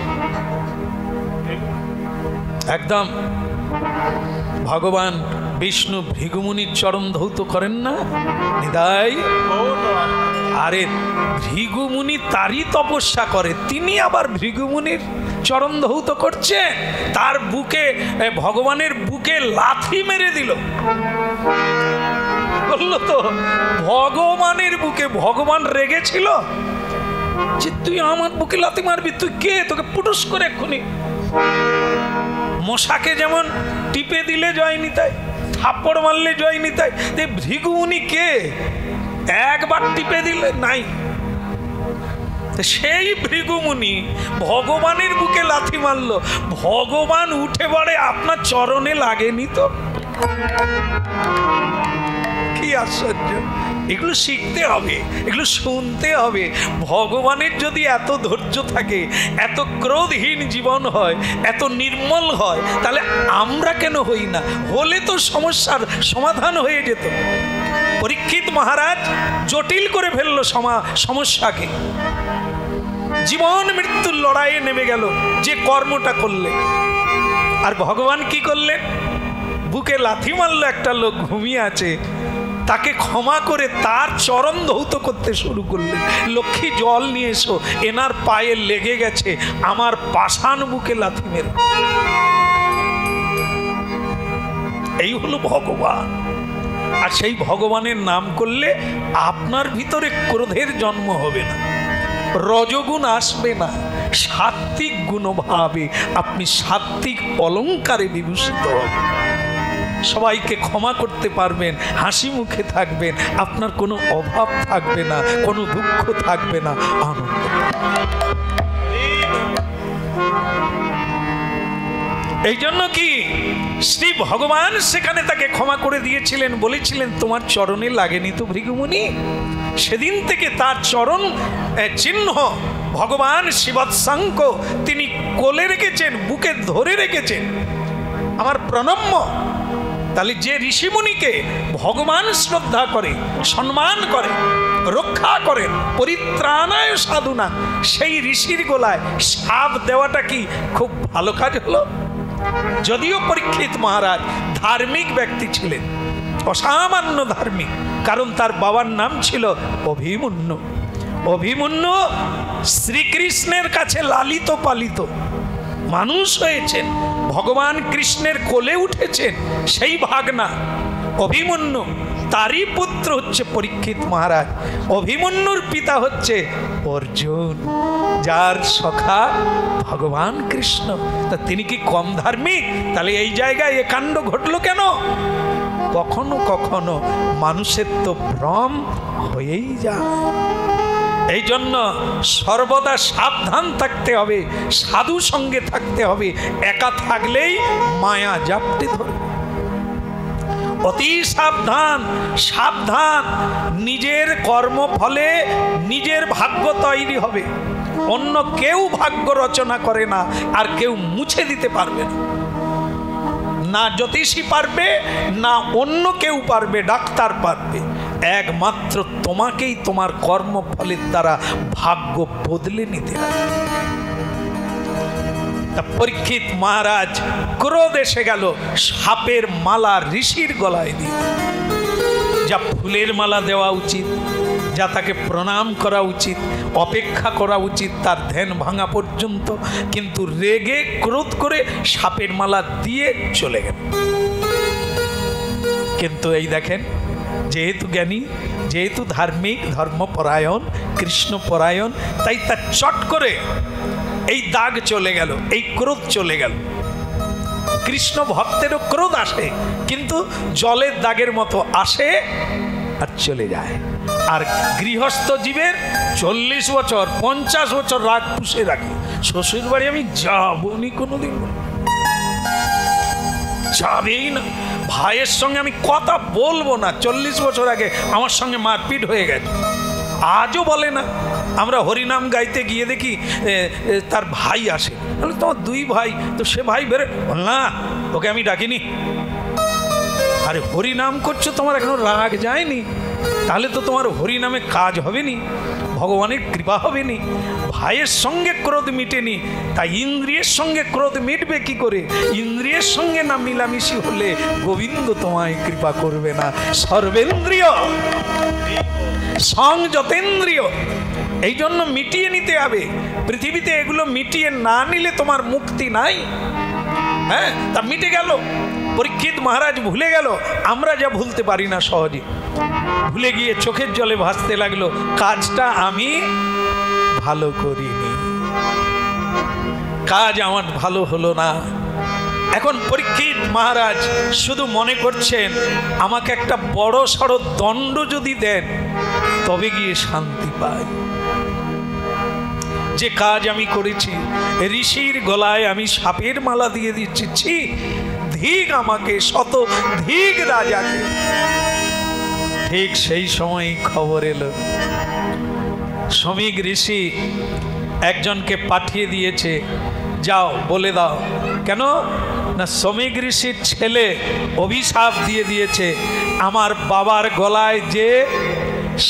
একদম ভগবান বিষ্ণু ভৃগুমুনির চরণ ধৌত করেন না? নিদাই। আরে ভৃগুমুনি তারই তপস্যা করে, তিনি আবার ভৃগুমুনির চরণ ধৌত করছে। তার বুকে, ভগবানের বুকে লাথি মেরে দিল, বললো তো ভগবানের বুকে। ভগবান রেগেছিল যে তুই আমার বুকে লাথি মারবি, তুই কে? তোকে পুটুস করে এক্ষুনি মশাকে যেমন টিপে দিলে জয় নিতাই, থাপ্পড় মারলে জয় নিতাই, ভৃগুমুনি কে? একবার টিপে দিলে নাই। সেই ভৃগুমুনি ভগবানের বুকে লাথি মারল, ভগবান উঠে পড়ে আপনার চরণে লাগেনি তো? কি আশ্চর্য! এগুলো শিখতে হবে, এগুলো শুনতে হবে। ভগবানের যদি এত ধৈর্য থাকে, এত ক্রোধহীন জীবন হয়, এত নির্মল হয়, তাহলে আমরা কেন হই না? হলে তো সমস্যার সমাধান হয়ে যেত। পরীক্ষিত মহারাজ জটিল করে ফেললো সমস্যাকে, জীবন মৃত্যুর লড়াইয়ে নেমে গেল যে কর্মটা করলে। আর ভগবান কি করলেন? বুকে লাথি মারল একটা লোক ঘুমিয়ে আছে, তাকে ক্ষমা করে তার চরণ ধৌত করতে শুরু করলেন। লক্ষ্মী জল নিয়ে এসো, এনার পায়ে লেগে গেছে আমার পাষাণ বুকে লাথি মেরে। এই হলো ভগবান। আর সেই ভগবানের নাম করলে আপনার ভিতরে ক্রোধের জন্ম হবে না, রজগুণ আসবে না, সাত্ত্বিক গুণভাবে আপনি সাত্ত্বিক অলঙ্কারে বিভূষিত হবেন। সবাইকে ক্ষমা করতে পারবেন, হাসি মুখে থাকবেন, আপনার কোনো অভাব থাকবে না, কোনো দুঃখ থাকবে না, আনন্দ। এই জন্য কি শ্রী ভগবান সেখানে তাকে ক্ষমা করে দিয়েছিলেন, বলেছিলেন তোমার চরণে লাগেনি তো ভৃগুমুনি? সেদিন থেকে তার চরণ চিহ্ন ভগবান শিবৎসাঙ্ক তিনি কোলে রেখেছেন, বুকে ধরে রেখেছেন। আমার প্রণম্য। তাহলে যে ঋষিমুনিকে ভগবান শ্রদ্ধা করে, সম্মান করে, রক্ষা করেন, পরিত্রাণায় সাধুনা, সেই ঋষির গোলায় সাপ দেওয়াটা কি খুব ভালো কাজ হলো? যদিও পরীক্ষিত মহারাজ ধার্মিক ব্যক্তি ছিলেন, অসামান্য ধার্মিক, কারণ তার বাবার নাম ছিল অভিমন্যু। অভিমন্যু শ্রীকৃষ্ণের কাছে লালিত পালিত মানুষ হয়েছেন, ভগবান কৃষ্ণের কোলে উঠেছেন, সেই ভাগনা অভিমন্যু, তারই পুত্র হচ্ছে পরীক্ষিত মহারাজ। অভিমন্যুর পিতা হচ্ছে অর্জুন, যার সখা ভগবান কৃষ্ণ। তা তিনি কি কম ধার্মিক? তাহলে এই জায়গায় এ কাণ্ড ঘটল কেন? কখনো কখনো মানুষের তো ভ্রম হয়েই যায়। এই জন্য সর্বদা সাবধান থাকতে হবে, সাধু সঙ্গে থাকতে হবে। একা থাকলেই মায়া জাপটে ধরবে। অতি সাবধান, সাবধান। নিজের কর্মফলে নিজের ভাগ্য তৈরি হবে। অন্য কেউ ভাগ্য রচনা করে না, আর কেউ মুছে দিতে পারবে না। না জ্যোতিষী পারবে, না অন্য কেউ পারবে, ডাক্তার পারবে। একমাত্র তোমাকেই তোমার কর্মফলের দ্বারা ভাগ্য বদলে নিতে হবে। পরীক্ষিত মহারাজ ক্রোধ এসে গেল, সাপের মালা ঋষির গলায় দিয়ে। যা ফুলের মালা দেওয়া উচিত, যা তাকে প্রণাম করা উচিত, অপেক্ষা করা উচিত তার ধ্যান ভাঙা পর্যন্ত, কিন্তু রেগে ক্রোধ করে সাপের মালা দিয়ে চলে গেল। কিন্তু এই দেখেন, যেহেতু জ্ঞানী, যেহেতু ধার্মিক, ধর্মপরায়ণ, কৃষ্ণপরায়ণ, তাই তার চট করে এই দাগ চলে গেল, এই ক্রোধ চলে গেল। কৃষ্ণ ভক্তেরও ক্রোধ আসে, কিন্তু জলের দাগের মতো আসে আর চলে যায়। আর গৃহস্থ জীবের 40 বছর 50 বছর রাগ পুষে রাখে। শ্বশুর বাড়ি আমি যাবনি কোনোদিন, যাবেই না। ভাইয়ের সঙ্গে আমি কথা বলবো না, 40 বছর আগে আমার সঙ্গে মারপিট হয়ে গেছে, আজও বলে না। আমরা হরিনাম গাইতে গিয়ে দেখি তার ভাই আসে, বলে তোমার 2 ভাই, তো সে ভাই বেরো, বল না ওকে আমি ডাকিনি। আরে হরিনাম করছো, তোমার এখনো রাগ যায়নি, তাহলে তো তোমার হরিনামে কাজ হবে নি, ভগবানের কৃপা হবে নি। ভাইয়ের সঙ্গে ক্রোধ মিটেনি, তাই ইন্দ্রিয়ের সঙ্গে ক্রোধ মিটবে কি করে? ইন্দ্রিয়ের সঙ্গে না মিলামিশি হলে গোবিন্দ তোমায় কৃপা করবে না। সর্বেন্দ্রিয় সংযতেন্দ্রিয়, এই জন্য মিটিয়ে নিতে হবে। পৃথিবীতে এগুলো মিটিয়ে না নিলে তোমার মুক্তি নাই। হ্যাঁ, তা মিটে গেল। পরীক্ষিত মহারাজ ভুলে গেল, আমরা যা ভুলতে পারি না সহজে। ভুলে গিয়ে চোখের জলে ভাসতে লাগলো, কাজটা আমি ভালো করিনি, কাজ আমার ভালো হলো না। এখন পরীক্ষিত মহারাজ শুধু মনে করছেন আমাকে একটা বড় সড়ো দণ্ড যদি দেন তবে গিয়ে শান্তি পাই। যে কাজ আমি করেছি, ঋষির গলায় আমি সাপের মালা দিয়ে দিচ্ছি, ছি ধিক আমাকে, শত ধিক রাজাকে। ঠিক সেই সময় খবর এলো শমিক ঋষি একজনকে পাঠিয়ে দিয়েছে, যাও বলে দাও। কেন না, শমিক ঋষির ছেলে অভিশাপ দিয়ে দিয়েছে, আমার বাবার গলায় যে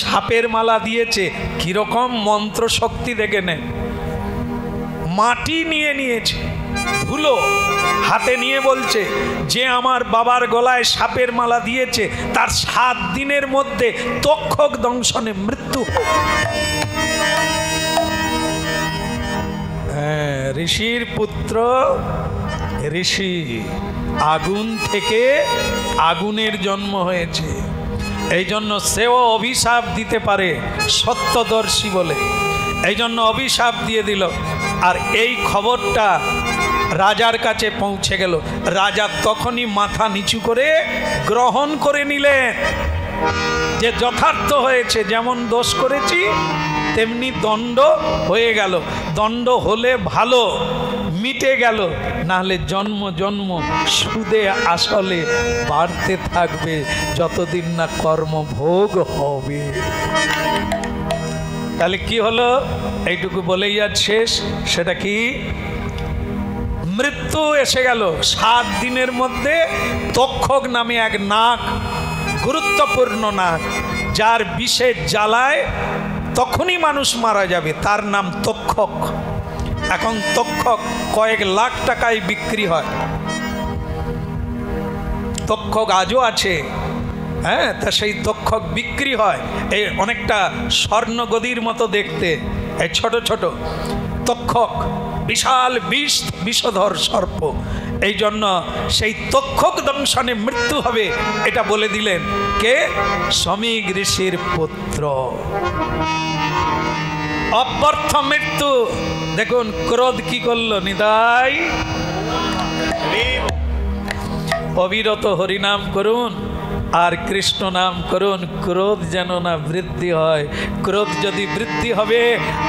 সাপের মালা দিয়েছে, কিরকম মন্ত্র শক্তি দেখে নেন, মাটি নিয়ে নিয়েছে, ধুলো হাতে নিয়ে বলছে যে আমার বাবার গলায় সাপের মালা দিয়েছে তার 7 দিনের মধ্যে তক্ষক দংশনে মৃত্যু। ঋষির পুত্র ঋষি, আগুন থেকে আগুনের জন্ম হয়েছে, এই জন্য সেও অভিশাপ দিতে পারে সত্যদর্শী বলে, এই জন্য অভিশাপ দিয়ে দিল। আর এই খবরটা রাজার কাছে পৌঁছে গেল। রাজা তখনই মাথা নিচু করে গ্রহণ করে নিলেন যে যথার্থ হয়েছে, যেমন দোষ করেছি তেমনি দণ্ড হয়ে গেল। দণ্ড হলে ভালো, মিটে গেল, নাহলে জন্ম জন্ম সুদে আসলে বাড়তে থাকবে যতদিন না কর্মভোগ হবে। তাহলে কি হলো, এইটুকু বলেই আজ শেষ। সেটা কি, মৃত্যু এসে গেল। 7 দিনের মধ্যে তক্ষক নামে এক নাগ, গুরুত্বপূর্ণ নাগ, যার বিষের জ্বালায় তখনই মানুষ মারা যাবে, তার নাম তক্ষক। এখন তক্ষক কয়েক লাখ টাকায় বিক্রি হয়। তক্ষক আজও আছে, হ্যাঁ, তা সেই তক্ষক বিক্রি হয়। এই অনেকটা স্বর্ণগদির মতো দেখতে, এই ছোট ছোট তক্ষক, বিশাল বিষধর সর্প। এই জন্য সেই তক্ষক দংশনে মৃত্যু হবে, এটা বলে দিলেন কে, শমিক ঋষির পুত্র। অব্যর্থ মৃত্যু। দেখুন ক্রোধ কি করলো, নিতাই অবিরত হরিনাম করুন আর কৃষ্ণ নাম করুন, ক্রোধ যেন না বৃদ্ধি হয়। ক্রোধ যদি বৃদ্ধি হবে,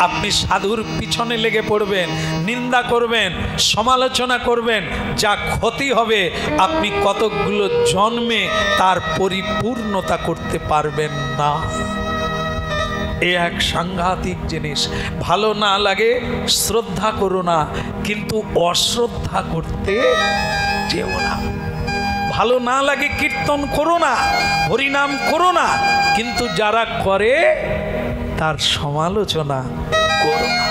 আপনি সাধুর পিছনে লেগে পড়বেন, নিন্দা করবেন, সমালোচনা করবেন, যা ক্ষতি হবে আপনি কতকগুলো জন্মে তার পরিপূর্ণতা করতে পারবেন না। এ এক সাংঘাতিক জিনিস। ভালো না লাগে শ্রদ্ধা করো না, কিন্তু অশ্রদ্ধা করতে যেও না। ভালো না লাগে কীর্তন করো না, হরিনাম করো না, কিন্তু যারা করে তার সমালোচনা করো না।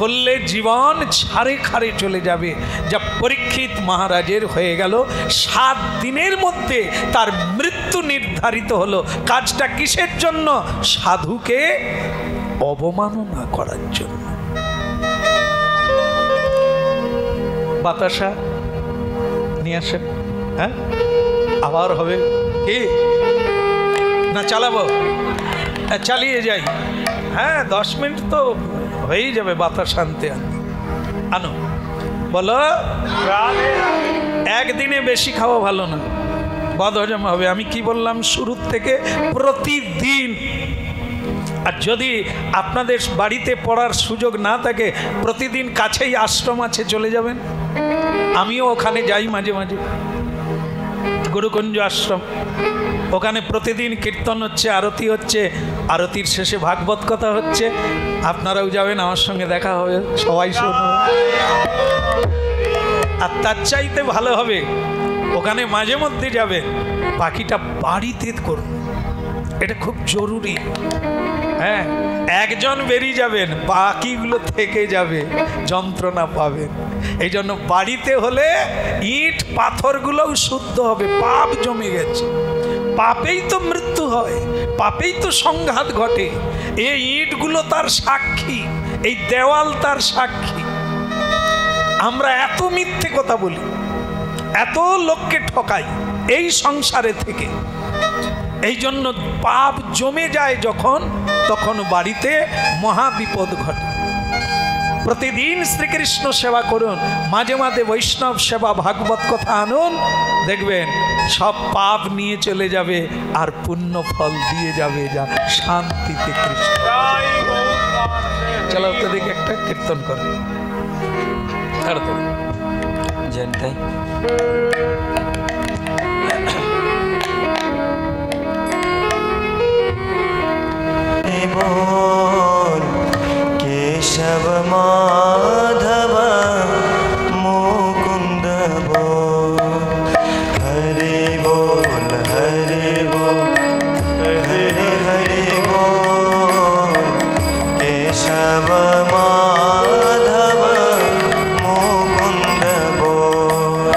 করলে জীবন ছাড়ে খারে চলে যাবে, যা পরীক্ষিত মহারাজের হয়ে গেল। 7 দিনের মধ্যে তার মৃত্যু নির্ধারিত হলো। কাজটা কিসের জন্য? সাধুকে অবমাননা করার জন্য। বাতাসা নিয়ে আসেন, হ্যাঁ আবার হবে কি না, চালাবো, চালিয়ে যাই। হ্যাঁ 10 মিনিট তো হয়েই যাবে বাতাস আনতে আনতে। আনো, বলো। একদিনে বেশি খাওয়া ভালো না, বদহজম হবে। আমি কি বললাম শুরুর থেকে, প্রতিদিন। আর যদি আপনাদের বাড়িতে পড়ার সুযোগ না থাকে, প্রতিদিন কাছেই আশ্রম আছে, চলে যাবেন। আমিও ওখানে যাই মাঝে মাঝে, গুরুকুঞ্জ আশ্রম। ওখানে প্রতিদিন কীর্তন হচ্ছে, আরতি হচ্ছে, আরতির শেষে ভাগবত কথা হচ্ছে। আপনারাও যাবেন, আমার সঙ্গে দেখা হবে, সবাই শুনবে। আর তার চাইতে ভালো হবে ওখানে মাঝে মধ্যে যাবেন, বাকিটা বাড়িতে করুন, এটা খুব জরুরি। হ্যাঁ, একজন বেরিয়ে যাবেন, বাকিগুলো থেকে যাবে, যন্ত্রণা পাবেন। এই জন্য বাড়িতে হলে ইট পাথরগুলোও শুদ্ধ হবে। পাপ জমে গেছে, পাপেই তো মৃত্যু হয়, পাপেই তো সংঘাত ঘটে। এই ইটগুলো তার সাক্ষী, এই দেওয়াল তার সাক্ষী। আমরা এত মিথ্যে কথা বলি, এত লোককে ঠকাই এই সংসারে থেকে। এই জন্য পাপ জমে যায় যখন, তখন বাড়িতে মহা বিপদ ঘটে। প্রতিদিন শ্রীকৃষ্ণ সেবা করুন, মাঝে মাঝে বৈষ্ণব সেবা ভাগবত কথা আনুন, দেখবেন সব পাপ নিয়ে চলে যাবে আর পুণ্য ফল দিয়ে যাবে যা শান্তিতে কৃষ্ণ। চলো তো দেখি একটা কীর্তন করো তাড়াতাড়ি জানতাই बोल केशव माधव मुकुंद बोल हरि बोल हरि बोल हरि हरि बोल केशव माधव मुकुंद बोल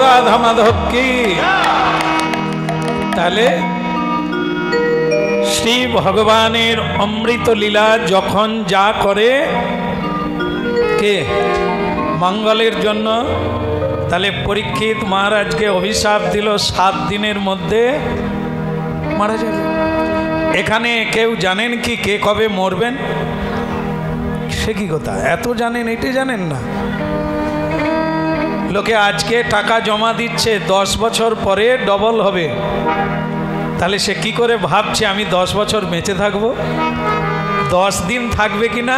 राधा माधव की। তাহলে শ্রী ভগবানের অমৃত লীলা যখন যা করে কে মঙ্গলের জন্য, তাহলে পরীক্ষিত মহারাজকে অভিশাপ দিল 7 দিনের মধ্যে মারা যাবে। এখানে কেউ জানেন কি কে কবে মরবেন? সে কি কথা, এত জানেন, এটি জানেন না? লোকে আজকে টাকা জমা দিচ্ছে, 10 বছর পরে ডবল হবে। তাহলে সে কি করে ভাবছে আমি 10 বছর বেঁচে থাকবো? 10 দিন থাকবে কি না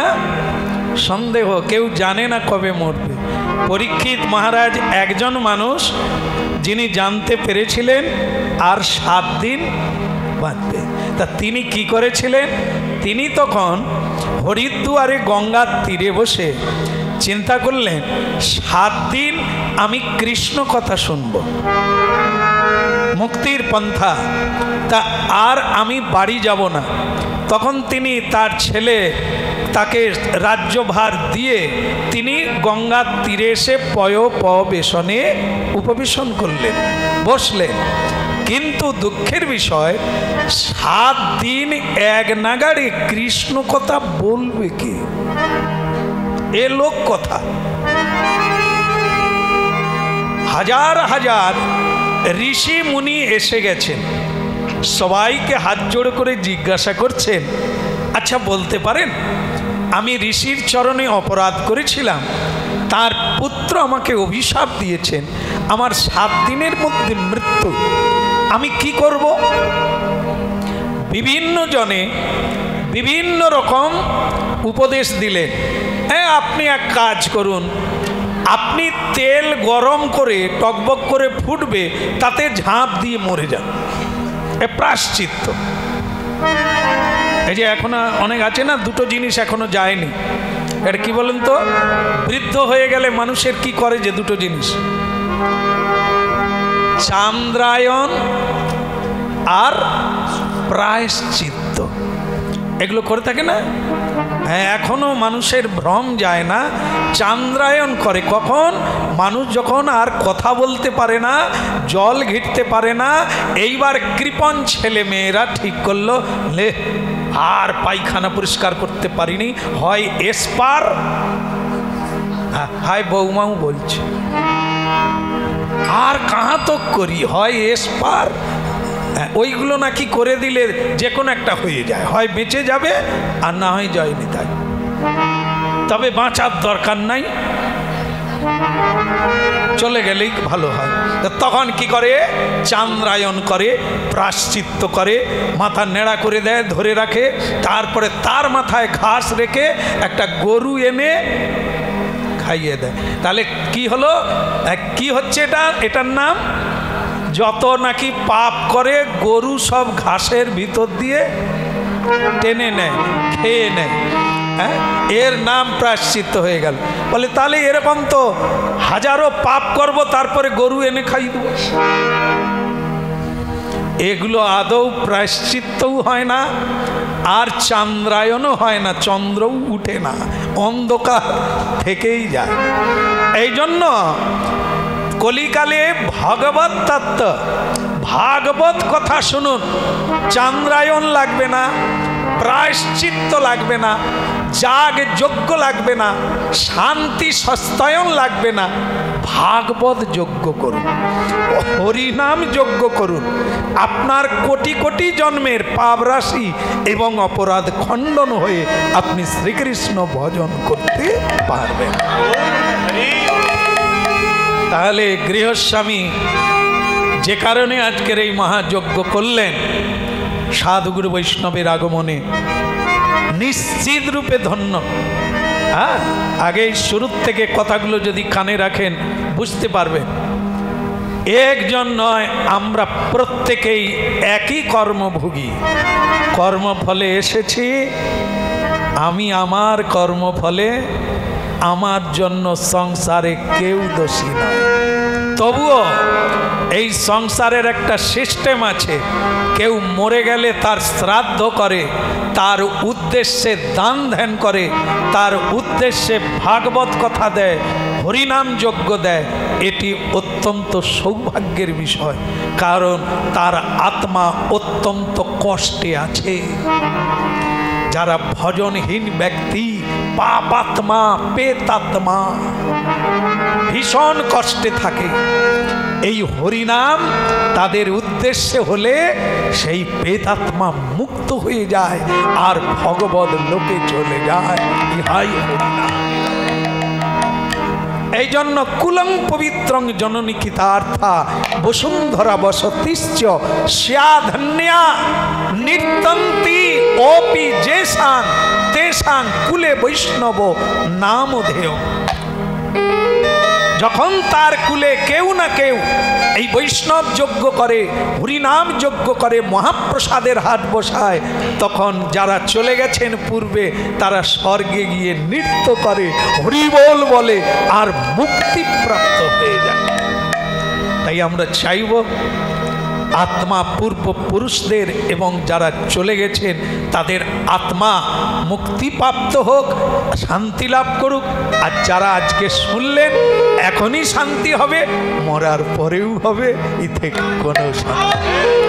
সন্দেহ। কেউ জানে না কবে মরবে। পরীক্ষিত মহারাজ একজন মানুষ যিনি জানতে পেরেছিলেন আর 7 দিন বাঁচবে। তা তিনি কি করেছিলেন? তিনি তখন হরিদ্বারে গঙ্গার তীরে বসে চিন্তা করলেন 7 দিন আমি কৃষ্ণ কথা শুনব, মুক্তির পন্থা, তা আর আমি বাড়ি যাব না। তখন তিনি তার ছেলে তাকে রাজ্যভার দিয়ে তিনি গঙ্গার তীরে এসে পয়ঃপবেশনে উপবেশন করলেন, বসলেন। কিন্তু দুঃখের বিষয় 7 দিন এক নাগাড়ে কৃষ্ণ কথা বলবে কে? এ লোক কথা। হাজার হাজার ঋষি মুনি এসে গেছেন, সবাইকে হাত জোড় করে জিজ্ঞাসা করছেন, আচ্ছা বলতে পারেন আমি ঋষির চরণে অপরাধ করেছিলাম, তার পুত্র আমাকে অভিশাপ দিয়েছেন, আমার 7 দিনের মধ্যে মৃত্যু, আমি কি করব? বিভিন্ন জনে বিভিন্ন রকম উপদেশ দিলেন। হ্যাঁ, আপনি এক কাজ করুন, আপনি তেল গরম করে টকবক করে ফুটবে, তাতে ঝাঁপ দিয়ে মরে যান, এ প্রায়শ্চিত্ত। এই যে এখন অনেক আছে না, 2টো জিনিস এখনো যায়নি, এটা কি বলেন তো? বৃদ্ধ হয়ে গেলে মানুষের কি করে যে 2টো জিনিস, চান্দ্রায়ণ আর প্রায়শ্চিত্ত, এগুলো করে থাকে না? হ্যাঁ, এখনো মানুষের ভ্রম যায় না। চান্দ্রায়ণ করে কখন? মানুষ যখন আর কথা বলতে পারে না, জল ঘিটতে পারে না, এইবার কৃপণ ছেলে মেয়েরা ঠিক করলো, লে আর পায়খানা পরিষ্কার করতে পারিনি, হয় এসপার, হায় বৌমাও বলছে, আর কাহা তো করি, হয় এসপার, ওইগুলো নাকি করে দিলে যে কোনো একটা হয়ে যায়, হয় বেঁচে যাবে আর না হয় যায়নি, তাই তবে বাঁচার দরকার নাই, চলে গেলেই ভালো হয়। তখন কি করে? চান্দ্রায়ণ করে, প্রায়শ্চিত্ত করে, মাথা নেড়া করে দেয়, ধরে রাখে, তারপরে তার মাথায় ঘাস রেখে একটা গরু এনে খাইয়ে দেয়। তাহলে কি হলো? কি হচ্ছে এটা? এটার নাম, যত নাকি পাপ করে গরু সব ঘাসের ভিতর দিয়ে টেনে নেয়, খেয়ে নেয়, হ্যাঁ, এর নাম প্রায়শ্চিত্ত হয়ে গেল। বলে তাহলে এরকম তো হাজারো পাপ করব, তারপরে গরু এনে খাই দেব। এগুলো আদৌ প্রায়শ্চিত্তও হয় না, আর চান্দ্রায়ণও হয় না, চন্দ্রও উঠে না, অন্ধকার থেকেই যায়। এই জন্য কলিকালে ভগবত তত্ত্ব, ভাগবত কথা শুনুন, চান্দ্রায়ণ লাগবে না, প্রায়শ্চিত্ত লাগবে না, যাগ যজ্ঞ লাগবে না, শান্তি সস্তায়ন লাগবে না, ভাগবত যজ্ঞ করুন, হরিনাম যজ্ঞ করুন, আপনার কোটি কোটি জন্মের পাপ রাশি এবং অপরাধ খণ্ডন হয়ে আপনি শ্রীকৃষ্ণ ভজন করতে পারবেন। তাহলে গৃহস্বামী যে কারণে আজকের এই মহাযজ্ঞ করলেন, সাধুগুরু বৈষ্ণবের আগমনে নিশ্চিত রূপে ধন্য। হ্যাঁ, আগে শুরুর থেকে কথাগুলো যদি কানে রাখেন বুঝতে পারবেন। একজন নয়, আমরা প্রত্যেকেই একই কর্মভোগী, কর্মফলে এসেছি। আমি আমার কর্মফলে আমার জন্য সংসারে কেউ দোষী নয়। তবুও এই সংসারের একটা সিস্টেম আছে, কেউ মরে গেলে তার শ্রাদ্ধ করে, তার উদ্দেশ্যে দান ধ্যান করে, তার উদ্দেশ্যে ভাগবত কথা দেয়, হরিনাম যজ্ঞ দেয়। এটি অত্যন্ত সৌভাগ্যের বিষয়, কারণ তার আত্মা অত্যন্ত কষ্টে আছে। যারা ভজনহীন ব্যক্তি, পাপাত্মা, পেতাত্মা, ভীষণ কষ্টে থাকে, এই হরিনাম তাদের উদ্দেশ্যে হলে সেই পেতাত্মা মুক্ত হয়ে যায় আর ভগবত লোকে চলে যায়। ইহাই হরিনাম। এই জন্য কুলং পবিত্রং জননী কৃতার্থা বসুন্ধরা বসতিশ্চ স্যাধন্যা নিত্যন্তি ওপি যেসাং তেসাং কুলে বৈষ্ণব নামধেয়। যখন তার কুলে কেউ না কেউ এই বৈষ্ণব যজ্ঞ করে, হরিনাম যজ্ঞ করে, মহাপ্রসাদের হাট বসায়, তখন যারা চলে গেছেন পূর্বে তারা স্বর্গে গিয়ে নৃত্য করে, হরিবোল বলে আর মুক্তিপ্রাপ্ত হয়ে যায়। তাই আমরা চাইব আত্মা পূর্বপুরুষদের এবং যারা চলে গেছেন তাদের আত্মা মুক্তিপ্রাপ্ত হোক, শান্তি লাভ করুক। আর যারা আজকে শুনলেন এখনই শান্তি হবে, মরার পরেও হবে, এতে কোনো শান্তি।